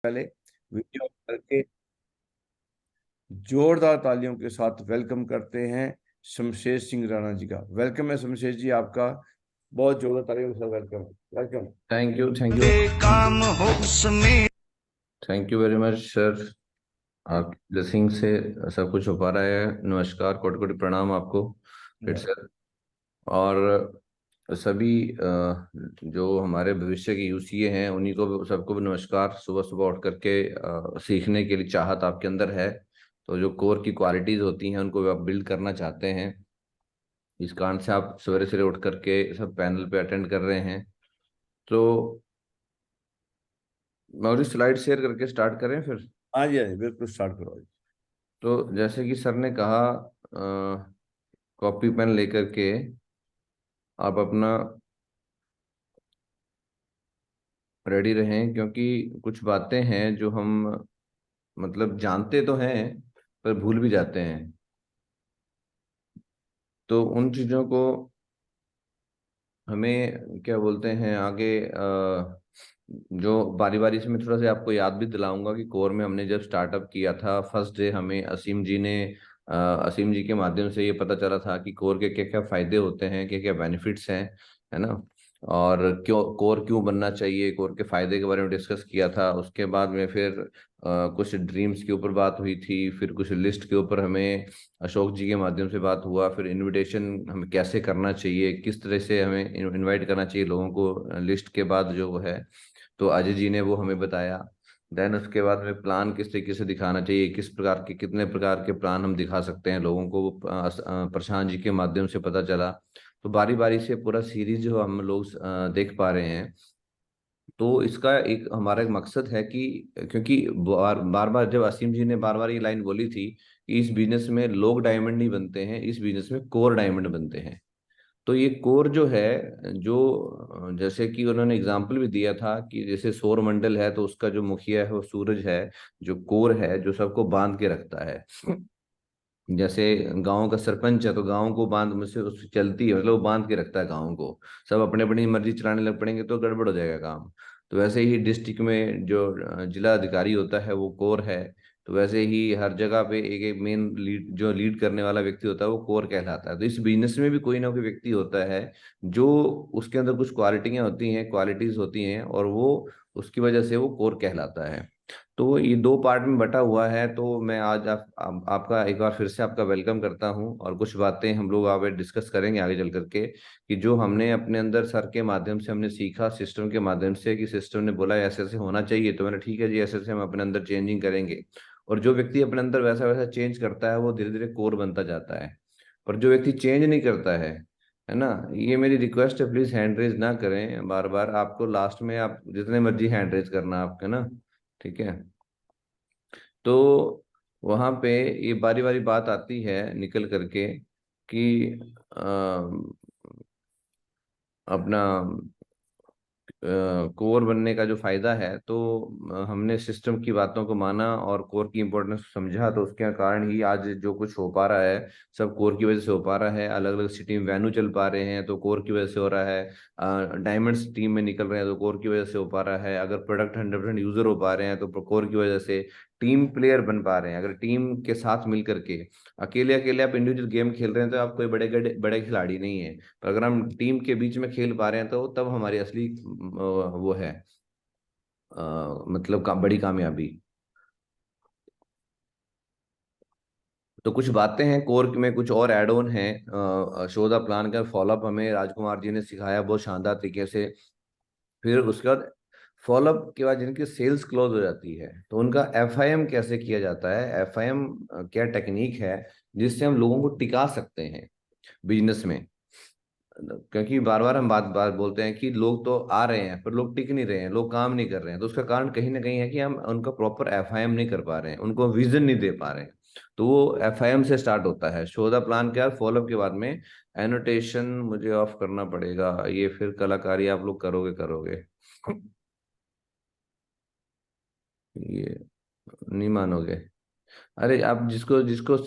पहले वीडियो करके जोरदार तालियों के साथ वेलकम करते हैं शमशेर सिंह राणा जी का। वेलकम है शमशेर जी, आपका बहुत जोरदार तालियों के साथ वेलकम। वेलकम। थैंक यू काम हो उसमें। Thank you very much sir. आपकी ब्लेसिंग से सब कुछ हो पा रहा है। नमस्कार, कोटि कोटि प्रणाम आपको फिर से। और सभी जो हमारे भविष्य के यूसीए हैं उन्हीं को सबको भी नमस्कार। सुबह सुबह उठ करके सीखने के लिए चाहत आपके अंदर है, तो जो कोर की क्वालिटीज होती हैं उनको आप बिल्ड करना चाहते हैं। इस कारण से आप सवेरे सवेरे उठ करके सब पैनल पे अटेंड कर रहे हैं। तो और स्लाइड शेयर करके स्टार्ट करें फिर। हाँ जी, हाँ जी, बिल्कुल स्टार्ट करो जी। तो जैसे कि सर ने कहा, कॉपी पेन लेकर के आप अपना रेडी रहें, क्योंकि कुछ बातें हैं जो हम मतलब जानते तो हैं पर भूल भी जाते हैं। तो उन चीज़ों को हमें क्या बोलते हैं आगे, जो बारी बारी से मैं थोड़ा सा आपको याद भी दिलाऊंगा कि कोर में हमने जब स्टार्टअप किया था फर्स्ट डे, हमें असीम जी के माध्यम से ये पता चला था कि कोर के क्या क्या फायदे होते हैं, क्या क्या बेनिफिट्स हैं, है ना। और क्यों कोर क्यों बनना चाहिए, कोर के फायदे के बारे में डिस्कस किया था। उसके बाद में फिर कुछ ड्रीम्स के ऊपर बात हुई थी, फिर कुछ लिस्ट के ऊपर हमें अशोक जी के माध्यम से बात हुआ, फिर इनविटेशन हमें कैसे करना चाहिए, किस तरह से हमें इनवाइट करना चाहिए लोगों को लिस्ट के बाद जो है। तो अजय जी ने वो हमें बताया। देन उसके बाद में प्लान किस तरीके से दिखाना चाहिए, किस प्रकार के कितने प्रकार के प्लान हम दिखा सकते हैं लोगों को, वो प्रशांत जी के माध्यम से पता चला। तो बारी बारी से पूरा सीरीज जो हम लोग देख पा रहे हैं। तो इसका एक हमारा एक मकसद है कि क्योंकि बार बार बार जब असीम जी ने बार बार ये लाइन बोली थी कि इस बिजनेस में लोग डायमंड नहीं बनते हैं, इस बिजनेस में कोर डायमंड बनते हैं। तो ये कोर जो है, जो जैसे कि उन्होंने एग्जाम्पल भी दिया था कि जैसे सौर मंडल है तो उसका जो मुखिया है वो सूरज है, जो कोर है जो सबको बांध के रखता है। जैसे गांव का सरपंच है तो गांव को बांध मुझसे उसकी चलती है, मतलब वो बांध के रखता है गांव को। सब अपने अपनी मर्जी चलाने लग पड़ेंगे तो गड़बड़ हो जाएगा काम। तो वैसे ही डिस्ट्रिक्ट में जो जिला अधिकारी होता है वो कोर है। तो वैसे ही हर जगह पे एक एक मेन लीड जो लीड करने वाला व्यक्ति होता है वो कोर कहलाता है। तो इस बिजनेस में भी कोई ना कोई व्यक्ति होता है जो उसके अंदर कुछ क्वालिटियां होती हैं, क्वालिटीज होती हैं, और वो उसकी वजह से वो कोर कहलाता है। तो ये दो पार्ट में बटा हुआ है। तो मैं आज आपका एक बार फिर से आपका वेलकम करता हूं, और कुछ बातें हम लोग आगे डिस्कस करेंगे आगे चल करके कि जो हमने अपने अंदर सर के माध्यम से हमने सीखा, सिस्टम के माध्यम से, कि सिस्टम ने बोला ऐसे ऐसे होना चाहिए तो मैंने ठीक है जी ऐसे ऐसे हम अपने अंदर चेंजिंग करेंगे। और जो व्यक्ति अपने अंदर वैसा वैसा चेंज करता है वो धीरे धीरे कोर बनता जाता है। पर जो व्यक्ति चेंज नहीं करता है ना, ये मेरी रिक्वेस्ट है, प्लीज हैंड रेज ना करें बार बार। आपको लास्ट में आप जितने मर्जी हैंड रेज करना आपके ना, ठीक है। तो वहां पे ये बारी बारी बात आती है निकल करके कि अपना कोर बनने का जो फायदा है, तो हमने सिस्टम की बातों को माना और कोर की इंपॉर्टेंस समझा। तो उसके कारण ही आज जो कुछ हो पा रहा है सब कोर की वजह से हो पा रहा है। अलग अलग सिटी में वेन्यू चल पा रहे हैं तो कोर की वजह से हो रहा है। डायमंड्स टीम में निकल रहे हैं तो कोर की वजह से हो पा रहा है। अगर प्रोडक्ट 100% यूजर हो पा रहे हैं तो कोर की वजह से। टीम प्लेयर बन पा रहे हैं अगर टीम के साथ मिल करके। अकेले अकेले आप इंडिविजुअल गेम खेल रहे हैं तो आप कोई बड़े बड़े बड़े खिलाड़ी नहीं है। पर अगर हम टीम के बीच में खेल पा रहे हैं तो तब हमारी असली वो है, मतलब बड़ी कामयाबी। तो कुछ बातें हैं कोर में, कुछ और ऐड ऑन है। शो द प्लान का फॉलोअप हमें राजकुमार जी ने सिखाया बहुत शानदार तरीके से। फिर उसके बाद फॉलोअप के बाद जिनकी सेल्स क्लोज हो जाती है तो उनका एफआईएम कैसे किया जाता है, एफआईएम क्या टेक्निक है जिससे हम लोगों को टिका सकते हैं बिजनेस में। क्योंकि बार बार हम बात बात बोलते हैं कि लोग तो आ रहे हैं पर लोग टिक नहीं रहे हैं, लोग काम नहीं कर रहे हैं। तो उसका कारण कहीं ना कहीं है कि हम उनका प्रॉपर एफआईएम नहीं कर पा रहे हैं, उनको विजन नहीं दे पा रहे हैं। तो वो एफआईएम से स्टार्ट होता है। शो द प्लान के बाद फॉलोअप के बाद में एनोटेशन मुझे ऑफ करना पड़ेगा, ये फिर कलाकारी आप लोग करोगे करोगे ये नहीं मानोगे। अरे आप जिसको जिसको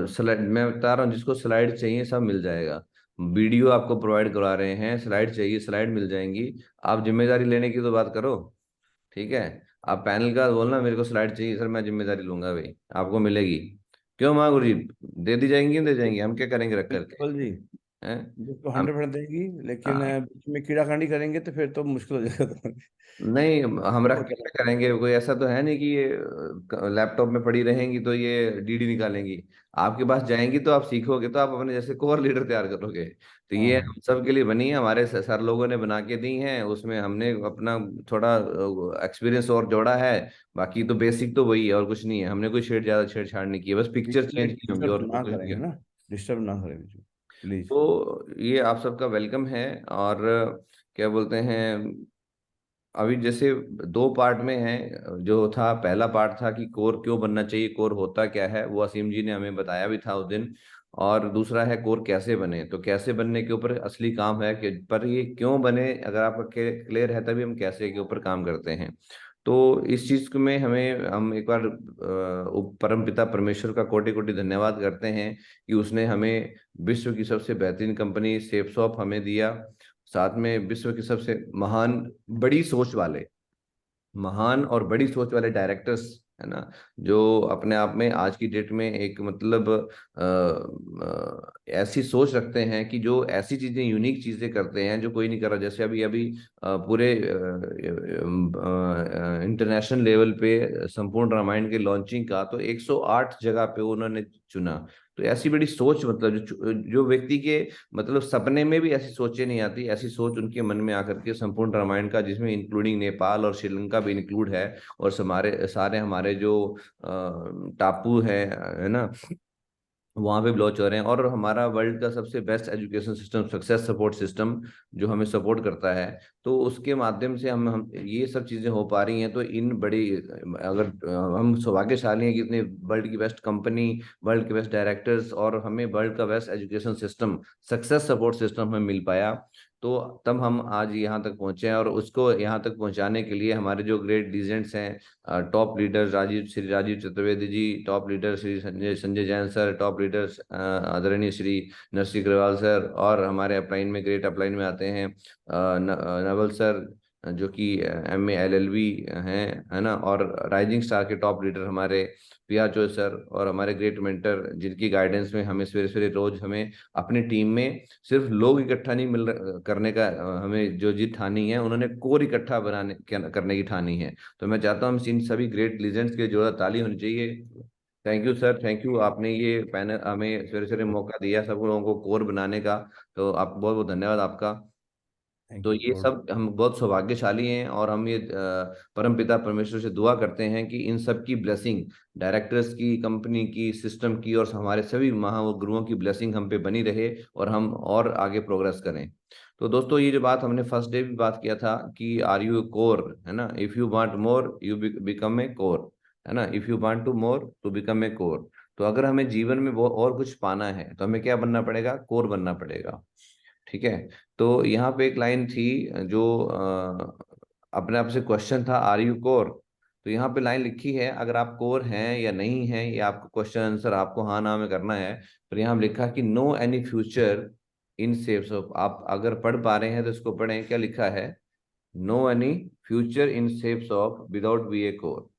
स्लाइड मैं बता रहा हूँ, जिसको स्लाइड चाहिए सब मिल जाएगा। वीडियो आपको प्रोवाइड करवा रहे हैं, स्लाइड चाहिए स्लाइड मिल जाएंगी। आप जिम्मेदारी लेने की तो बात करो, ठीक है। आप पैनल का बोलना, मेरे को स्लाइड चाहिए सर, मैं जिम्मेदारी लूंगा भाई, आपको मिलेगी। क्यों महागुरु जी, दे दी जाएंगी, दे जाएंगी, हम क्या करेंगे रख करके। बिल्कुल जी, हैं। बिल्कुल हम 100% देंगी, लेकिन हाँ, बीच में कीड़ाखानी करेंगे तो फिर तो मुश्किल हो जाएगा। तो नहीं, हम रख वो के चला। क्या करेंगे, कोई ऐसा तो है नहीं कि ये लैपटॉप में पड़ी रहेंगी तो ये डीडी निकालेंगी। आपके पास जाएंगी तो आप सीखोगे, तो आप अपने जैसे कोर लीडर तैयार करोगे। तो ये हाँ, हम सब के लिए बनी है, हमारे सर लोगों ने बना के दी हैं, उसमें हमने अपना थोड़ा एक्सपीरियंस और जोड़ा है। बाकी तो बेसिक तो वही है, और कुछ नहीं है, हमने कोई ज्यादा छेड़छाड़ नहीं की है, बस बीच पिक्चर में चेंज की होंगी डिस्टर्ब और ना कुछ नहीं करेंगे है। ना, डिस्टर्ब ना करें बीच में, प्लीज। तो ये आप सबका वेलकम है। और क्या बोलते हैं, अभी जैसे दो पार्ट में है, जो था पहला पार्ट था कि कोर क्यों बनना चाहिए, कोर होता क्या है, वो असीम जी ने हमें बताया भी था उस दिन। और दूसरा है कोर कैसे बने, तो कैसे बनने के ऊपर असली काम है कि पर ये क्यों बने, अगर आपका क्लियर है तभी हम कैसे के ऊपर काम करते हैं। तो इस चीज को में हमें हम एक बार परम पिता परमेश्वर का कोटि कोटि धन्यवाद करते हैं कि उसने हमें विश्व की सबसे बेहतरीन कंपनी सेफसॉफ्ट हमें दिया, साथ में विश्व के सबसे महान बड़ी सोच वाले, महान और बड़ी सोच वाले डायरेक्टर्स, है ना, जो अपने आप में आज की डेट में एक मतलब ऐसी सोच रखते हैं कि जो ऐसी चीजें, यूनिक चीजें करते हैं जो कोई नहीं कर रहा। जैसे अभी अभी पूरे इंटरनेशनल लेवल पे संपूर्ण रामायण के लॉन्चिंग का तो 108 जगह पे उन्होंने चुना। तो ऐसी बड़ी सोच, मतलब जो व्यक्ति के मतलब सपने में भी ऐसी सोचें नहीं आती, ऐसी सोच उनके मन में आकर के संपूर्ण रामायण का, जिसमें इंक्लूडिंग नेपाल और श्रीलंका भी इंक्लूड है, और सारे हमारे जो टापू है ना, वहाँ पे लॉन्च हो रहे हैं, और हमारा वर्ल्ड का सबसे best education system, success support system, जो हमें सपोर्ट करता है। तो उसके माध्यम से हम ये सब चीज़ें हो पा रही हैं। तो इन बड़ी, अगर हम सौभाग्यशाली हैं कि इतने वर्ल्ड की बेस्ट कंपनी, वर्ल्ड के बेस्ट डायरेक्टर्स, और हमें वर्ल्ड का best education system, success support system हमें मिल पाया। तो तब हम आज यहाँ तक पहुंचे हैं, और उसको यहाँ तक पहुंचाने के लिए हमारे जो ग्रेट लीजेंड्स हैं, top leader Shri Rajiv Chaturvedi ji, top leader Shri Sanjay Sanjay Jain sir, top leaders आदरणीय श्री नरसिंह अग्रवाल सर, और हमारे अपलाइन में, ग्रेट अपलाइन में आते हैं नवल सर, जो कि MA LLB हैं, है ना, और राइजिंग स्टार के टॉप लीडर हमारे पिया चोय सर, और हमारे ग्रेट मेंटर, जिनकी गाइडेंस में हमें सवेरे सवेरे रोज हमें अपनी टीम में सिर्फ लोग इकट्ठा नहीं करने का हमें जो जीत ठानी है, उन्होंने कोर इकट्ठा करने की ठानी है। तो मैं चाहता हूँ इन सभी ग्रेट लीजेंड्स के जोड़ा ताली होनी चाहिए। Thank you sir, thank you, आपने ये पैनल हमें सवेरे सवेरे मौका दिया सब लोगों को कोर बनाने का। तो आप बहुत बहुत धन्यवाद आपका। थैंक तो यू ये गॉड। सब हम बहुत सौभाग्यशाली हैं, और हम ये परम पिता परमेश्वर से दुआ करते हैं कि इन सब की ब्लेसिंग, डायरेक्टर्स की, कंपनी की, सिस्टम की, और हमारे सभी महागुरुओं की ब्लेसिंग हम पे बनी रहे, और हम और आगे प्रोग्रेस करें। तो दोस्तों, ये जो बात हमने फर्स्ट डे भी बात किया था कि आर यू कोर, है ना, if you want more you become a core, है ना, if you want to more to become a core. तो अगर हमें जीवन में वो और कुछ पाना है तो हमें क्या बनना पड़ेगा, कोर बनना पड़ेगा। ठीक है। तो यहाँ पे एक लाइन थी जो अपने आप से क्वेश्चन था, आर यू कोर। तो यहाँ पे लाइन लिखी है, अगर आप कोर हैं या नहीं हैं, ये आपको क्वेश्चन आंसर आपको हाँ ना में करना है। पर यहाँ लिखा कि no any future in Safe Shop, आप अगर पढ़ पा रहे हैं तो इसको पढ़ें, क्या लिखा है, no any future in Safe Shop without be a core,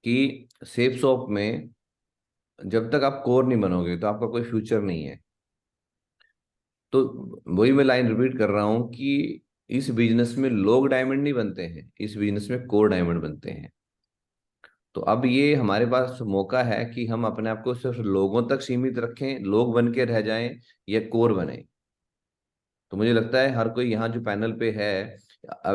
कि सेव्स ऑफ में जब तक आप कोर नहीं बनोगे तो आपका कोई फ्यूचर नहीं है। तो वही मैं लाइन रिपीट कर रहा हूं कि इस बिजनेस में लोग डायमंड नहीं बनते हैं, इस बिजनेस में कोर डायमंड बनते हैं। तो अब ये हमारे पास मौका है कि हम अपने आप को सिर्फ लोगों तक सीमित रखें, लोग बन के रह जाएं, या कोर बने। तो मुझे लगता है हर कोई यहाँ जो पैनल पे है,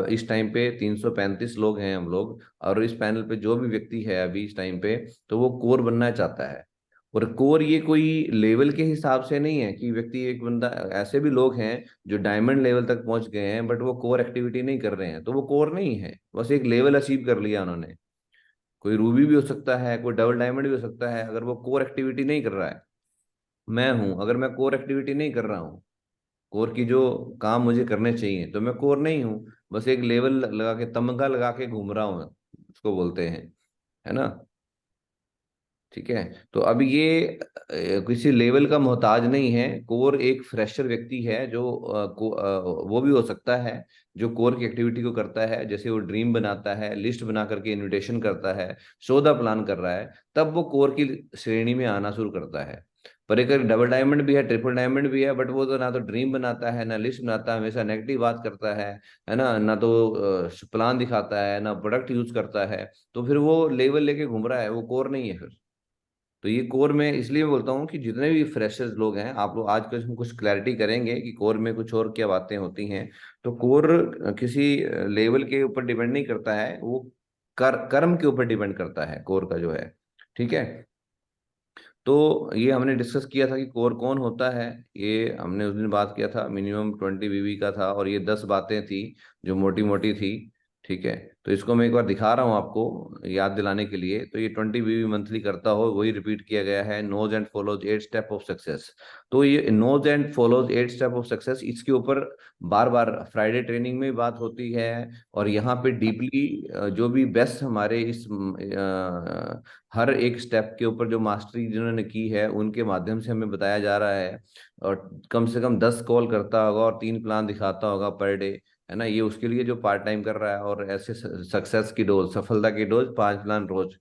इस टाइम पे 335 लोग हैं हम लोग, और इस पैनल पे जो भी व्यक्ति है अभी इस टाइम पे, तो वो कोर बनना चाहता है। और कोर ये कोई लेवल के हिसाब से नहीं है कि व्यक्ति, एक बंदा, ऐसे भी लोग हैं जो डायमंड लेवल तक पहुंच गए हैं बट वो कोर एक्टिविटी नहीं कर रहे हैं, तो वो कोर नहीं है, बस एक लेवल अचीव कर लिया उन्होंने। कोई रूबी भी हो सकता है, कोई डबल डायमंड भी हो सकता है, अगर वो कोर एक्टिविटी नहीं कर रहा है। मैं हूं, अगर मैं कोर एक्टिविटी नहीं कर रहा हूँ, कोर की जो काम मुझे करने चाहिए, तो मैं कोर नहीं हूँ, बस एक लेवल लगा के, तमगा लगा के घूम रहा हूँ, उसको बोलते हैं, है ना। ठीक है। तो अब ये किसी लेवल का मोहताज नहीं है। कोर एक फ्रेशर व्यक्ति है जो वो भी हो सकता है जो कोर की एक्टिविटी को करता है, जैसे वो ड्रीम बनाता है, लिस्ट बना करके इनविटेशन करता है, सौदा प्लान कर रहा है, तब वो कोर की श्रेणी में आना शुरू करता है। पर एक डबल डायमंड भी है, ट्रिपल डायमंड भी है, बट वो तो ना तो ड्रीम बनाता है, ना लिस्ट बनाता है, हमेशा नेगेटिव बात करता है ना, ना तो प्लान दिखाता है, ना प्रोडक्ट यूज करता है। तो फिर वो लेवल लेके घूम रहा है, वो कोर नहीं है फिर। तो ये कोर में इसलिए मैं बोलता हूँ कि जितने भी फ्रेशर्स लोग हैं, आप लोग आज कुछ कुछ क्लैरिटी करेंगे कि कोर में कुछ और क्या बातें होती हैं। तो कोर किसी लेवल के ऊपर डिपेंड नहीं करता है, वो कर्म के ऊपर डिपेंड करता है कोर का जो है। ठीक है। तो ये हमने डिस्कस किया था कि कोर कौन होता है। ये हमने उस दिन बात किया था, मिनिमम 20 बीवी का था, और ये 10 बातें थी जो मोटी मोटी थी। ठीक है। तो इसको मैं एक बार दिखा रहा हूँ आपको याद दिलाने के लिए। तो ये 20 बीवी मंथली करता हो, वही रिपीट किया गया है, knows and follows 8 step of success. तो ये knows and follows 8 step of success, इसके ऊपर बार बार फ्राइडे ट्रेनिंग में भी बात होती है। और यहाँ पे डीपली जो भी बेस्ट हमारे इस हर एक स्टेप के ऊपर जो मास्टरी जिन्होंने की है, उनके माध्यम से हमें बताया जा रहा है। और कम से कम 10 कॉल करता होगा और 3 प्लान दिखाता होगा पर डे, है ना। ये उसके लिए जो पार्ट टाइम कर रहा है। और ऐसे सक्सेस की डोज, सफलता की डोज 5 प्लान रोज।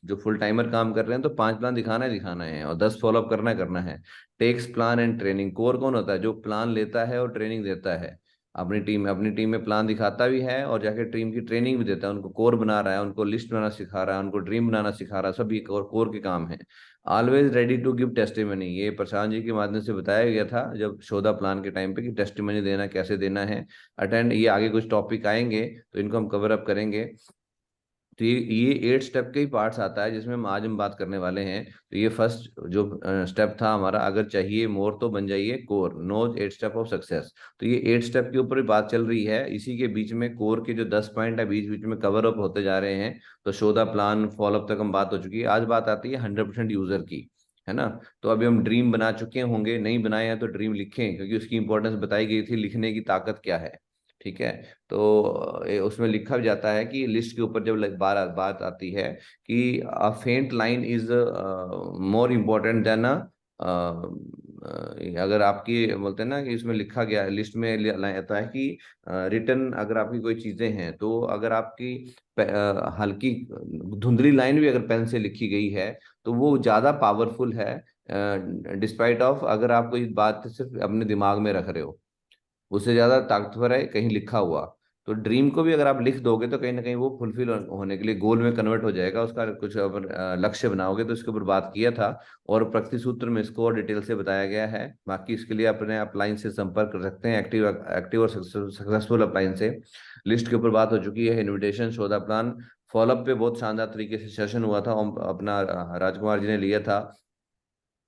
जो फुल टाइमर काम कर रहे हैं तो 5 प्लान दिखाना है और 10 फॉलोअप करना है। Takes plan and training. Core कौन होता है? जो प्लान लेता है और ट्रेनिंग देता है। अपनी टीम में प्लान दिखाता भी है और जाके टीम की ट्रेनिंग भी देता है, उनको कोर बना रहा है, उनको लिस्ट बनाना सिखा रहा है, उनको ड्रीम बनाना सिखा रहा है। सब ये कोर के काम है। Always ready to give testimony, ये प्रशांत जी के माध्यम से बताया गया था जब शोधा प्लान के टाइम पे कि टेस्टिमनी देना कैसे देना है। अटेंड, ये आगे कुछ टॉपिक आएंगे तो इनको हम कवर अप करेंगे। तो ये 8 स्टेप के ही पार्ट्स आता है जिसमें हम बात करने वाले हैं। तो ये फर्स्ट जो स्टेप था हमारा, अगर चाहिए मोर तो बन जाइए core, knows 8 step of success. तो ये 8 स्टेप के ऊपर ही बात चल रही है, इसी के बीच में कोर के जो 10 पॉइंट है बीच बीच में कवर अप होते जा रहे हैं। तो शोधा प्लान फॉलोअप तक हम बात हो चुकी है। आज बात आती है 100% यूजर की, है ना। तो अभी हम ड्रीम बना चुके होंगे, नहीं बनाए हैं तो ड्रीम लिखें, क्योंकि उसकी इंपॉर्टेंस बताई गई थी, लिखने की ताकत क्या है। ठीक है। तो उसमें लिखा भी जाता है कि लिस्ट के ऊपर जब बात बात आती है कि अ फेंट line is more important then अगर आपकी बोलते हैं ना कि इसमें लिखा गया लिस्ट में आता है कि रिटर्न, अगर आपकी कोई चीजें हैं तो अगर आपकी हल्की धुंधली लाइन भी अगर पेन से लिखी गई है तो वो ज्यादा पावरफुल है, डिस्पाइट ऑफ अगर आप कोई बात सिर्फ अपने दिमाग में रख रहे हो, उससे ज्यादा ताकतवर है कहीं लिखा हुआ। तो ड्रीम को भी अगर आप लिख दोगे तो कहीं ना कहीं वो फुलफिल होने के लिए गोल में कन्वर्ट हो जाएगा। उसका कुछ अगर लक्ष्य बनाओगे तो इसके ऊपर बात किया था, और प्रगति सूत्र में इसको और डिटेल से बताया गया है। बाकी इसके लिए अपने अपलाइन से संपर्क कर सकते हैं, एक्टिव एक्टिव और सक्सेसफुल अपलाइन से। लिस्ट के ऊपर बात हो चुकी है, इन्विटेशन, सौदा प्लान, फॉलोअप पे बहुत शानदार तरीके से सेशन हुआ था, अपना राजकुमार जी ने लिया था।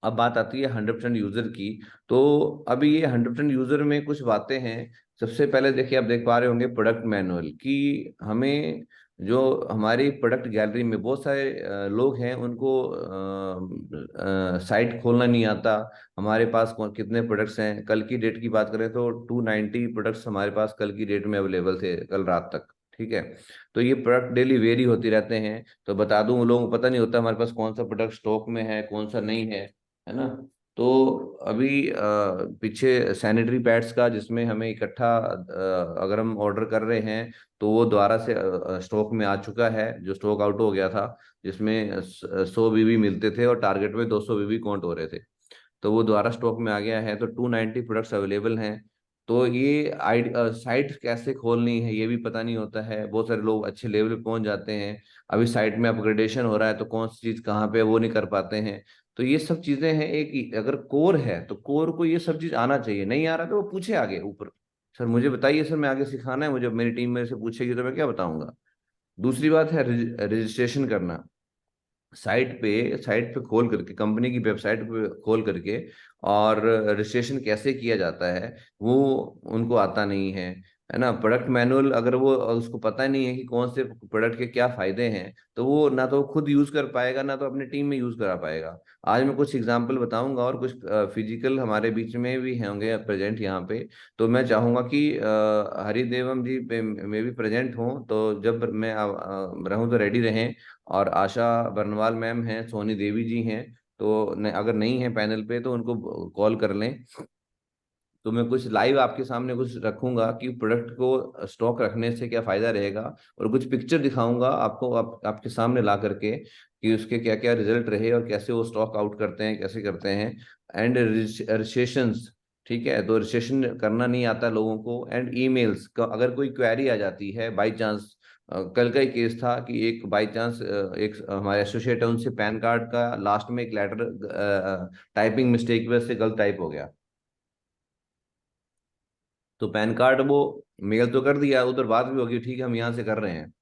अब बात आती है 100% यूजर की। तो अभी ये 100% यूजर में कुछ बातें हैं। सबसे पहले देखिए, आप देख पा रहे होंगे प्रोडक्ट मैनुअल की। हमें जो हमारी प्रोडक्ट गैलरी में बहुत सारे लोग हैं, उनको साइट खोलना नहीं आता। हमारे पास कितने प्रोडक्ट्स हैं, कल की डेट की बात करें तो 290 प्रोडक्ट्स हमारे पास कल की डेट में अवेलेबल थे, कल रात तक। ठीक है। तो ये प्रोडक्ट डेली वेरी होती रहते हैं। तो बता दूं, उन लोगों को पता नहीं होता हमारे पास कौन सा प्रोडक्ट स्टॉक में है, कौन सा नहीं है ना। तो अभी पीछे सैनिटरी पैड्स का, जिसमें हमें इकट्ठा अगर हम ऑर्डर कर रहे हैं तो वो दोबारा से स्टॉक में आ चुका है, जो स्टॉक आउट हो गया था, जिसमें 100 बीबी मिलते थे और टारगेट में 200 बीबी काउंट हो रहे थे। तो वो दोबारा स्टॉक में आ गया है, तो 290 प्रोडक्ट्स अवेलेबल हैं। तो ये साइट कैसे खोलनी है ये भी पता नहीं होता है। बहुत सारे लोग अच्छे लेवल पे पहुंच जाते हैं, अभी साइट में अपग्रेडेशन हो रहा है तो कौन सी चीज कहाँ पे है वो नहीं कर पाते हैं। तो ये सब चीजें हैं। एक अगर कोर है तो कोर को ये सब चीज आना चाहिए, नहीं आ रहा तो वो पूछे आगे ऊपर, सर मुझे बताइए, सर मैं आगे सिखाना है मुझे, मेरी टीम मेरे से पूछेगी तो मैं क्या बताऊंगा। दूसरी बात है रजिस्ट्रेशन करना। साइट पे खोल करके, कंपनी की वेबसाइट पे खोल करके, और रजिस्ट्रेशन कैसे किया जाता है वो उनको आता नहीं है। है ना। प्रोडक्ट मैनुअल अगर वो उसको पता नहीं है कि कौन से प्रोडक्ट के क्या फायदे हैं, तो वो ना तो खुद यूज कर पाएगा, ना तो अपनी टीम में यूज करा पाएगा। आज मैं कुछ एग्जांपल बताऊंगा और कुछ फिजिकल हमारे बीच में भी होंगे प्रेजेंट यहाँ पे। तो मैं चाहूंगा कि हरिदेवम जी में भी प्रेजेंट हों, तो जब मैं रहूं तो रेडी रहें। और आशा बरनवाल मैम हैं, सोनी देवी जी हैं, तो अगर नहीं है पैनल पे तो उनको कॉल कर लें। तो मैं कुछ लाइव आपके सामने कुछ रखूंगा कि प्रोडक्ट को स्टॉक रखने से क्या फायदा रहेगा, और कुछ पिक्चर दिखाऊंगा आपको, आपके सामने ला करके कि उसके क्या क्या रिजल्ट रहे और कैसे वो स्टॉक आउट करते हैं, कैसे करते हैं। एंड रजिस्ट्रेशंस, ठीक है, तो रजिस्ट्रेशन करना नहीं आता लोगों को। एंड ईमेल्स का अगर कोई क्वेरी आ जाती है बाई चांस, कल का ही केस था कि एक बाई चांस एक हमारे एसोसिएट है, उनसे पैन कार्ड का लास्ट में एक लेटर टाइपिंग मिस्टेक की वजह से गलत टाइप हो गया। तो पैन कार्ड वो मेल तो कर दिया, उधर बात भी होगी, ठीक है हम यहाँ से कर रहे हैं,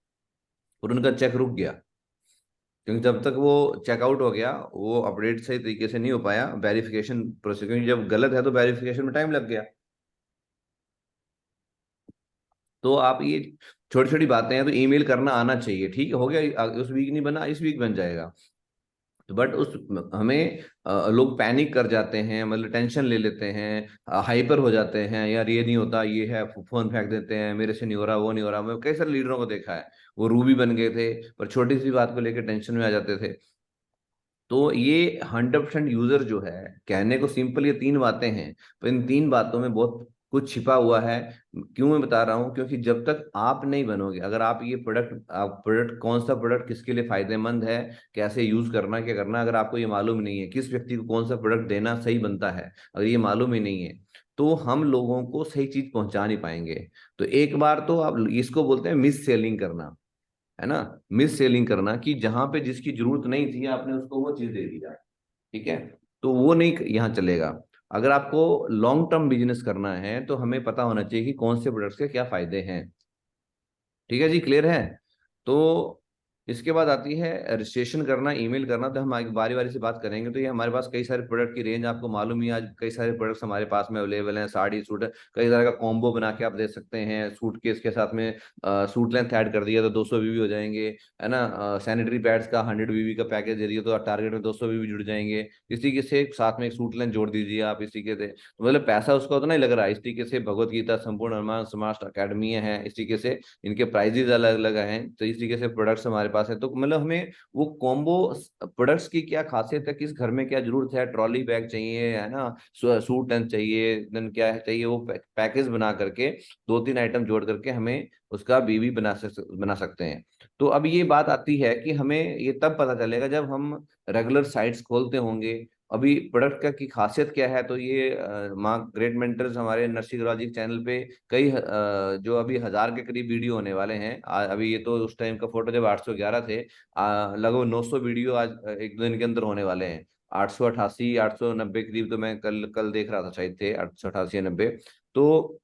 और उनका चेक रुक गया। क्योंकि जब तक वो चेकआउट हो गया, वो अपडेट सही तरीके से नहीं हो पाया वेरिफिकेशन प्रोसेस, क्योंकि जब गलत है तो वेरिफिकेशन में टाइम लग गया। तो आप ये छोटी छोटी बातें हैं, तो ईमेल करना आना चाहिए, ठीक है, हो गया उस वीक नहीं बना, इस वीक बन जाएगा। तो बट उस हमें लोग पैनिक कर जाते हैं, मतलब टेंशन ले लेते हैं, हाइपर हो जाते हैं, यार ये नहीं होता, ये है, फोन फेंक देते हैं, मेरे से नहीं हो रहा, वो नहीं हो रहा। मैं कई सारे लीडरों को देखा है, वो रूबी बन गए थे, पर छोटी सी बात को लेकर टेंशन में आ जाते थे। तो ये 100% यूजर जो है, कहने को सिंपल ये तीन बातें हैं, पर इन तीन बातों में बहुत कुछ छिपा हुआ है। क्यों मैं बता रहा हूँ, क्योंकि जब तक आप नहीं बनोगे, अगर आप ये प्रोडक्ट, आप प्रोडक्ट कौन सा प्रोडक्ट किसके लिए फायदेमंद है, कैसे यूज करना, क्या करना, अगर आपको ये मालूम नहीं है, किस व्यक्ति को कौन सा प्रोडक्ट देना सही बनता है, अगर ये मालूम ही नहीं है, तो हम लोगों को सही चीज पहुंचा नहीं पाएंगे। तो एक बार तो आप इसको बोलते हैं मिस सेलिंग करना, है ना। मिस सेलिंग करना कि जहां पे जिसकी जरूरत नहीं थी आपने उसको वो चीज दे दिया, ठीक है, तो वो नहीं यहाँ चलेगा। अगर आपको लॉन्ग टर्म बिजनेस करना है तो हमें पता होना चाहिए कि कौन से प्रोडक्ट्स के क्या फायदे हैं। ठीक है जी, क्लियर है। तो इसके बाद आती है रजिस्ट्रेशन करना, ईमेल करना, तो हम आगे बारी बारी से बात करेंगे। तो ये हमारे पास कई सारे प्रोडक्ट की रेंज आपको मालूम ही है, आज कई सारे प्रोडक्ट्स हमारे पास में अवेलेबल हैं, साड़ी सूट, कई तरह का कॉम्बो बना के आप दे सकते हैं। सूट केस के साथ में सूट लेंथ ऐड कर दिया तो 200 बीवी हो जाएंगे, है ना। सैनिटरी पैड्स का 100 बीवी का पैकेज दे दिया तो टारगेट में 200 बीवी जुड़ जाएंगे। इस तरीके से साथ में एक सूट लेंथ जोड़ दीजिए आप, इस तरीके से, तो मतलब पैसा उसका उतना ही लग रहा है। इस तरीके से भगवत गीता, संपूर्ण हनुमान समाज अकेडमी है, इस तरीके से इनके प्राइजेज अलग अलग हैं। तो इस तरीके से प्रोडक्ट्स हमारे पास है, तो मतलब हमें वो कॉम्बो प्रोडक्ट्स की क्या खासियत है, किस घर में क्या जरूरत है, ट्रॉली बैग चाहिए, है ना, सूट एंड चाहिए, देन क्या चाहिए, वो पैकेज बना करके दो तीन आइटम जोड़ करके हमें उसका बीवी बना सकते हैं। तो अब ये बात आती है कि हमें ये तब पता चलेगा जब हम रेगुलर साइट्स खोलते होंगे। अभी प्रोडक्ट का की खासियत क्या है, तो ये माँ ग्रेट मेंटर्स हमारे नरसिंह गौरव जी के चैनल पे कई जो अभी 1000 के करीब वीडियो होने वाले हैं। अभी ये तो उस टाइम का फोटो जब 811 थे, लगभग 900 वीडियो आज एक दो दिन के अंदर होने वाले हैं। 888 890 करीब, तो मैं कल कल देख रहा था, शायद थे 888 या 90। तो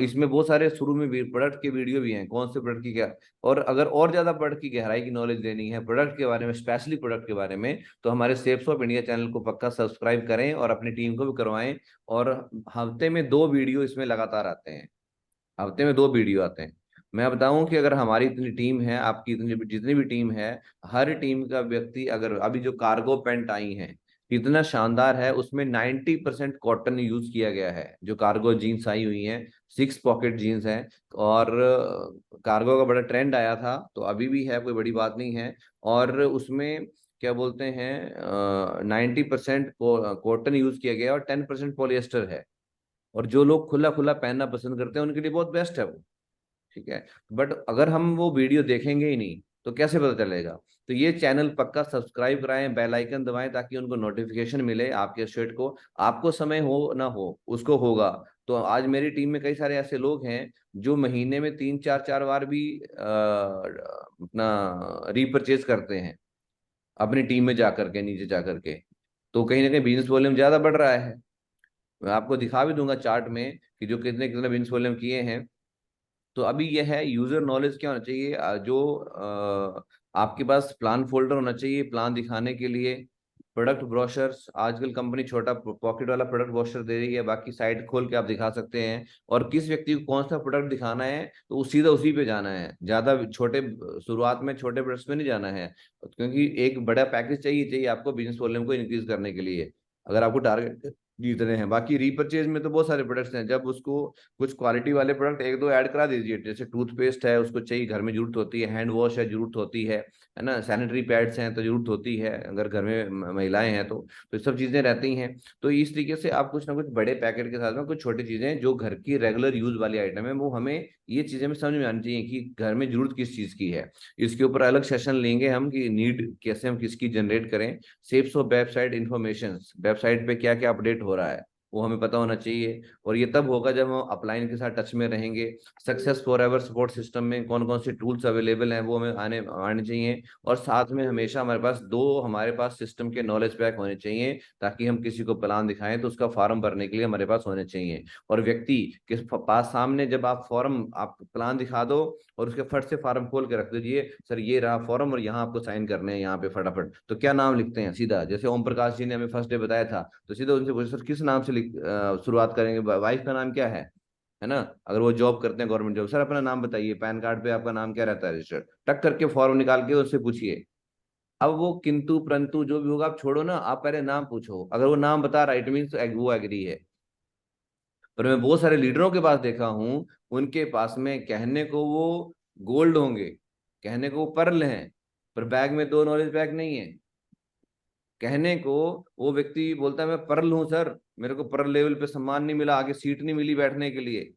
इसमें बहुत सारे शुरू में भी प्रोडक्ट के वीडियो भी हैं, कौन से प्रोडक्ट की क्या। और अगर और ज्यादा प्रोडक्ट की गहराई की नॉलेज लेनी है प्रोडक्ट के बारे में, स्पेशली प्रोडक्ट के बारे में, तो हमारे सेप्स ऑफ इंडिया चैनल को पक्का सब्सक्राइब करें और अपनी टीम को भी करवाएं। और हफ्ते में 2 वीडियो इसमें लगातार आते हैं, हफ्ते में 2 वीडियो आते हैं। मैं बताऊं कि अगर हमारी इतनी टीम है, आपकी इतनी जितनी भी टीम है, हर टीम का व्यक्ति, अगर अभी जो कार्गो पैंट आई हैं इतना शानदार है, उसमें 90% कॉटन यूज किया गया है। जो कार्गो जीन्स आई हुई हैं, 6 पॉकेट जीन्स हैं, और कार्गो का बड़ा ट्रेंड आया था, तो अभी भी है, कोई बड़ी बात नहीं है। और उसमें क्या बोलते हैं, 90% कॉटन यूज किया गया और 10% पॉलिएस्टर है। और जो लोग खुला खुला पहनना पसंद करते हैं उनके लिए बहुत बेस्ट है वो, ठीक है। बट अगर हम वो वीडियो देखेंगे ही नहीं तो कैसे पता चलेगा। तो ये चैनल पक्का सब्सक्राइब कराएं, बेल आइकन दबाएं, ताकि उनको नोटिफिकेशन मिले आपके शेट को। आपको समय हो ना हो, उसको होगा। तो आज मेरी टीम में कई सारे ऐसे लोग हैं जो महीने में 3 4 4 बार भी अपना रीपरचेज करते हैं अपनी टीम में जाकर के, नीचे जाकर के। तो कहीं ना कहीं बिजनेस वॉल्यूम ज्यादा बढ़ रहा है। मैं आपको दिखा भी दूंगा चार्ट में कि जो कितने कितने बिजनेस वॉल्यूम किए हैं। तो अभी यह है, यूजर नॉलेज क्या होना चाहिए, जो आपके पास प्लान फोल्डर होना चाहिए प्लान दिखाने के लिए, प्रोडक्ट ब्रोशर्स, आजकल कंपनी छोटा पॉकेट वाला प्रोडक्ट ब्रोशर दे रही है, बाकी साइट खोल के आप दिखा सकते हैं, और किस व्यक्ति को कौन सा प्रोडक्ट दिखाना है तो सीधा उसी पे जाना है, ज्यादा छोटे शुरुआत में छोटे प्रोडक्ट्स में नहीं जाना है, क्योंकि एक बड़ा पैकेज चाहिए चाहिए आपको बिजनेस वॉल्यूम को इंक्रीज करने के लिए, अगर आपको टारगेट जीतने हैं। बाकी रीपर्चेज में तो बहुत सारे प्रोडक्ट्स हैं, जब उसको कुछ क्वालिटी वाले प्रोडक्ट एक दो ऐड करा दीजिए, जैसे टूथपेस्ट है उसको चाहिए, घर में जरूरत होती है, हैंड वॉश है जरूरत होती है ना, सैनिटरी पैड्स हैं तो जरूरत होती है अगर घर में महिलाएं हैं तो ये सब चीजें रहती हैं। तो इस तरीके से आप कुछ ना कुछ बड़े पैकेट के साथ में कुछ छोटी चीजें जो घर की रेगुलर यूज वाली आइटम है, वो हमें ये चीजें में समझ में आनी चाहिए कि घर में जरूरत किस चीज की है। इसके ऊपर अलग सेशन लेंगे हम कि नीड कैसे हम किसकी जनरेट करें। Ceps of website information, website पे क्या क्या अपडेट हो रहा है वो हमें पता होना चाहिए, और ये तब होगा जब हम अपलाइन के साथ टच में रहेंगे। Success for ever support system में कौन कौन से टूल्स अवेलेबल हैं वो हमें आने चाहिए, और साथ में हमेशा हमारे पास सिस्टम के नॉलेज पैक होने चाहिए, ताकि हम किसी को प्लान दिखाएं तो उसका फॉर्म भरने के लिए हमारे पास होने चाहिए। और व्यक्ति के पास सामने जब आप प्लान दिखा दो और उसके फट से फॉर्म खोल के रख दीजिए, सर ये रहा फॉर्म और यहाँ आपको साइन करने हैं, यहाँ पे फटाफट तो क्या नाम लिखते हैं सीधा, जैसे ओम प्रकाश जी ने हमें फर्स्ट डे बताया था, तो सीधा उनसे पूछे सर किस नाम से शुरुआत करेंगे, वाइफ का नाम क्या है ना, अगर वो जॉब करते हैं गवर्नमेंट जॉब, सर अपना नाम बताइए, पैन कार्ड पे आपका नाम क्या रहता है रजिस्टर्ड, टक करके फॉर्म निकाल के उससे पूछिए। अब वो किंतु परंतु जो भी होगा आप छोड़ो ना, आप पहले नाम पूछो, अगर वो नाम बता रहा है इट मीन वो एग्री है। पर मैं बहुत सारे लीडरों के पास देखा हूं, उनके पास में कहने को वो गोल्ड होंगे, कहने को वो पर्ल हैं, पर बैग में दो नॉलेज बैग नहीं है। कहने को वो व्यक्ति बोलता है मैं पर्ल हूं सर, मेरे को पर्ल लेवल पे सम्मान नहीं मिला, आगे सीट नहीं मिली बैठने के लिए,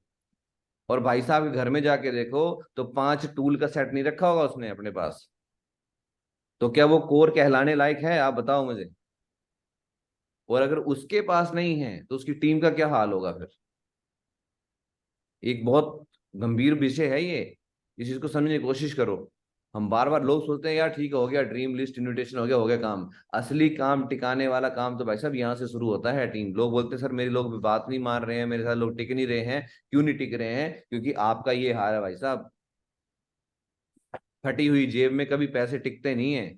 और भाई साहब के घर में जाके देखो तो 5 टूल का सेट नहीं रखा होगा उसने अपने पास। तो क्या वो कोर कहलाने लायक है, आप बताओ मुझे। और अगर उसके पास नहीं है तो उसकी टीम का क्या हाल होगा फिर। एक बहुत गंभीर विषय है ये, इस चीज को समझने की कोशिश करो। हम बार बार लोग सोचते हैं यार ठीक है हो गया, ड्रीम लिस्ट इनविटेशन हो गया काम, असली काम टिकाने वाला काम तो भाई साहब यहाँ से शुरू होता है। टीम लोग बोलते हैं सर मेरे लोग बात नहीं मान रहे हैं, मेरे साथ लोग टिक नहीं रहे हैं, क्यों नहीं टिक रहे हैं, क्योंकि आपका ये हाल है भाई साहब, फटी हुई जेब में कभी पैसे टिकते नहीं है।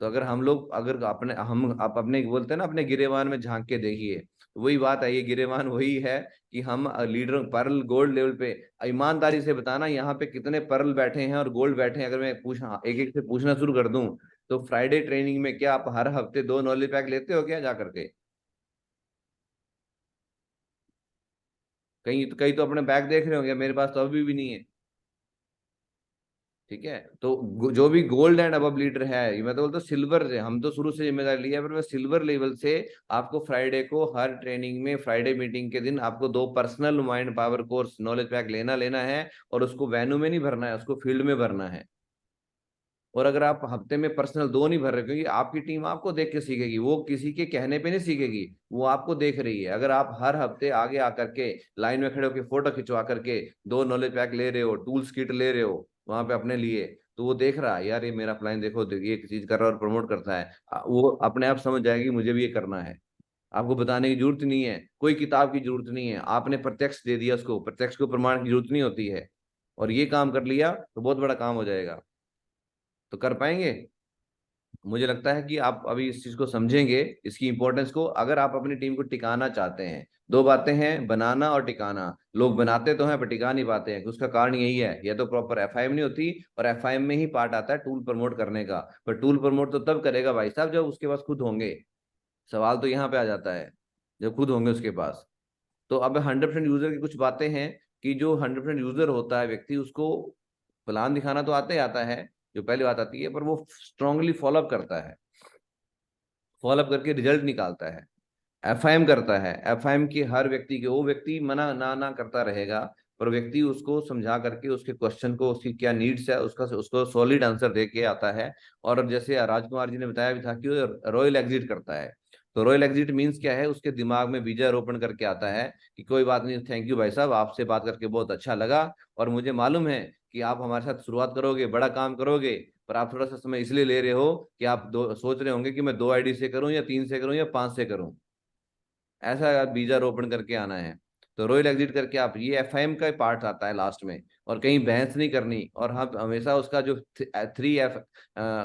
तो अगर हम लोग अगर अपने हम आप अपने बोलते हैं ना अपने गिरेबान में झांक के देखिए, तो वही बात है, ये गिरेबान वही है कि हम लीडर पर्ल गोल्ड लेवल पे, ईमानदारी से बताना यहाँ पे कितने पर्ल बैठे हैं और गोल्ड बैठे हैं, अगर मैं पूछा एक एक से पूछना शुरू कर दूं, तो फ्राइडे ट्रेनिंग में क्या आप हर हफ्ते 2 नॉलेज पैक लेते हो क्या जा करके। कई तो अपने बैग देख रहे होंगे, मेरे पास तो अभी भी नहीं है। ठीक है, तो जो भी गोल्ड एंड अबव लीडर है, ये मैं तो बोलता हूँ सिल्वर से, हम तो शुरू से जिम्मेदारी लिया है, पर मैं सिल्वर लेवल से आपको फ्राइडे को हर ट्रेनिंग में फ्राइडे मीटिंग के दिन आपको 2 personal mind power course knowledge pack लेना लेना है, और उसको वेन्यू में नहीं भरना है, उसको फील्ड में भरना है। और अगर आप हफ्ते में पर्सनल 2 नहीं भर रहे, क्योंकि आपकी टीम आपको देख के सीखेगी, वो किसी के कहने पे नहीं सीखेगी, वो आपको देख रही है। अगर आप हर हफ्ते आगे आकर के लाइन में खड़े होकर फोटो खिंचवा करके 2 नॉलेज पैक ले रहे हो, टूल्स किट ले रहे हो वहां पे अपने लिए, तो वो देख रहा है यार ये मेरा क्लाइंट देखो ये एक चीज कर रहा है और प्रमोट करता है, वो अपने आप समझ जाएगी मुझे भी ये करना है। आपको बताने की जरूरत नहीं है, कोई किताब की जरूरत नहीं है, आपने प्रत्यक्ष दे दिया उसको, प्रत्यक्ष को प्रमाण की जरूरत नहीं होती है, और ये काम कर लिया तो बहुत बड़ा काम हो जाएगा। तो कर पाएंगे। मुझे लगता है कि आप अभी इस चीज को समझेंगे, इसकी इंपॉर्टेंस को, अगर आप अपनी टीम को टिकाना चाहते हैं। 2 बातें हैं, बनाना और टिकाना। लोग बनाते तो हैं पर टिका नहीं पाते हैं, उसका कारण यही है, या तो प्रॉपर एफआईएम नहीं होती, और एफआईएम में ही पार्ट आता है टूल प्रमोट करने का, पर टूल प्रमोट तो तब करेगा भाई साहब जब उसके पास खुद होंगे। सवाल तो यहाँ पे आ जाता है, जब खुद होंगे उसके पास। तो अब 100% यूजर की कुछ बातें हैं, कि जो 100% यूजर होता है व्यक्ति, उसको प्लान दिखाना तो आता ही आता है, जो पहली बात आती है, पर वो स्ट्रांगली फॉलोअप करता है, फॉलोअप करके रिजल्ट निकालता है, एफआईएम करता है। एफआईएम की हर व्यक्ति के, वो व्यक्ति मना ना ना करता रहेगा, पर व्यक्ति उसको समझा करके उसके क्वेश्चन को, उसकी क्या नीड्स है उसका उसको सॉलिड आंसर दे के आता है। और जैसे राजकुमार जी ने बताया भी था कि वो रॉयल एग्जिट करता है। तो रॉयल एग्जिट मीन्स क्या है, उसके दिमाग में बीजारोपण करके आता है कि कोई बात नहीं, थैंक यू भाई साहब, आपसे बात करके बहुत अच्छा लगा, और मुझे मालूम है कि आप हमारे साथ शुरुआत करोगे, बड़ा काम करोगे, पर आप थोड़ा सा समय इसलिए ले रहे हो कि आप सोच रहे होंगे कि मैं 2 आईडी से करूं या 3 से करूं या 5 से करूं, ऐसा बीजारोपण करके आना है। तो रॉयल एग्जिट करके आप, ये एफआईएम का पार्ट आता है लास्ट में। और कहीं बहस नहीं करनी, और हम हमेशा उसका जो 3F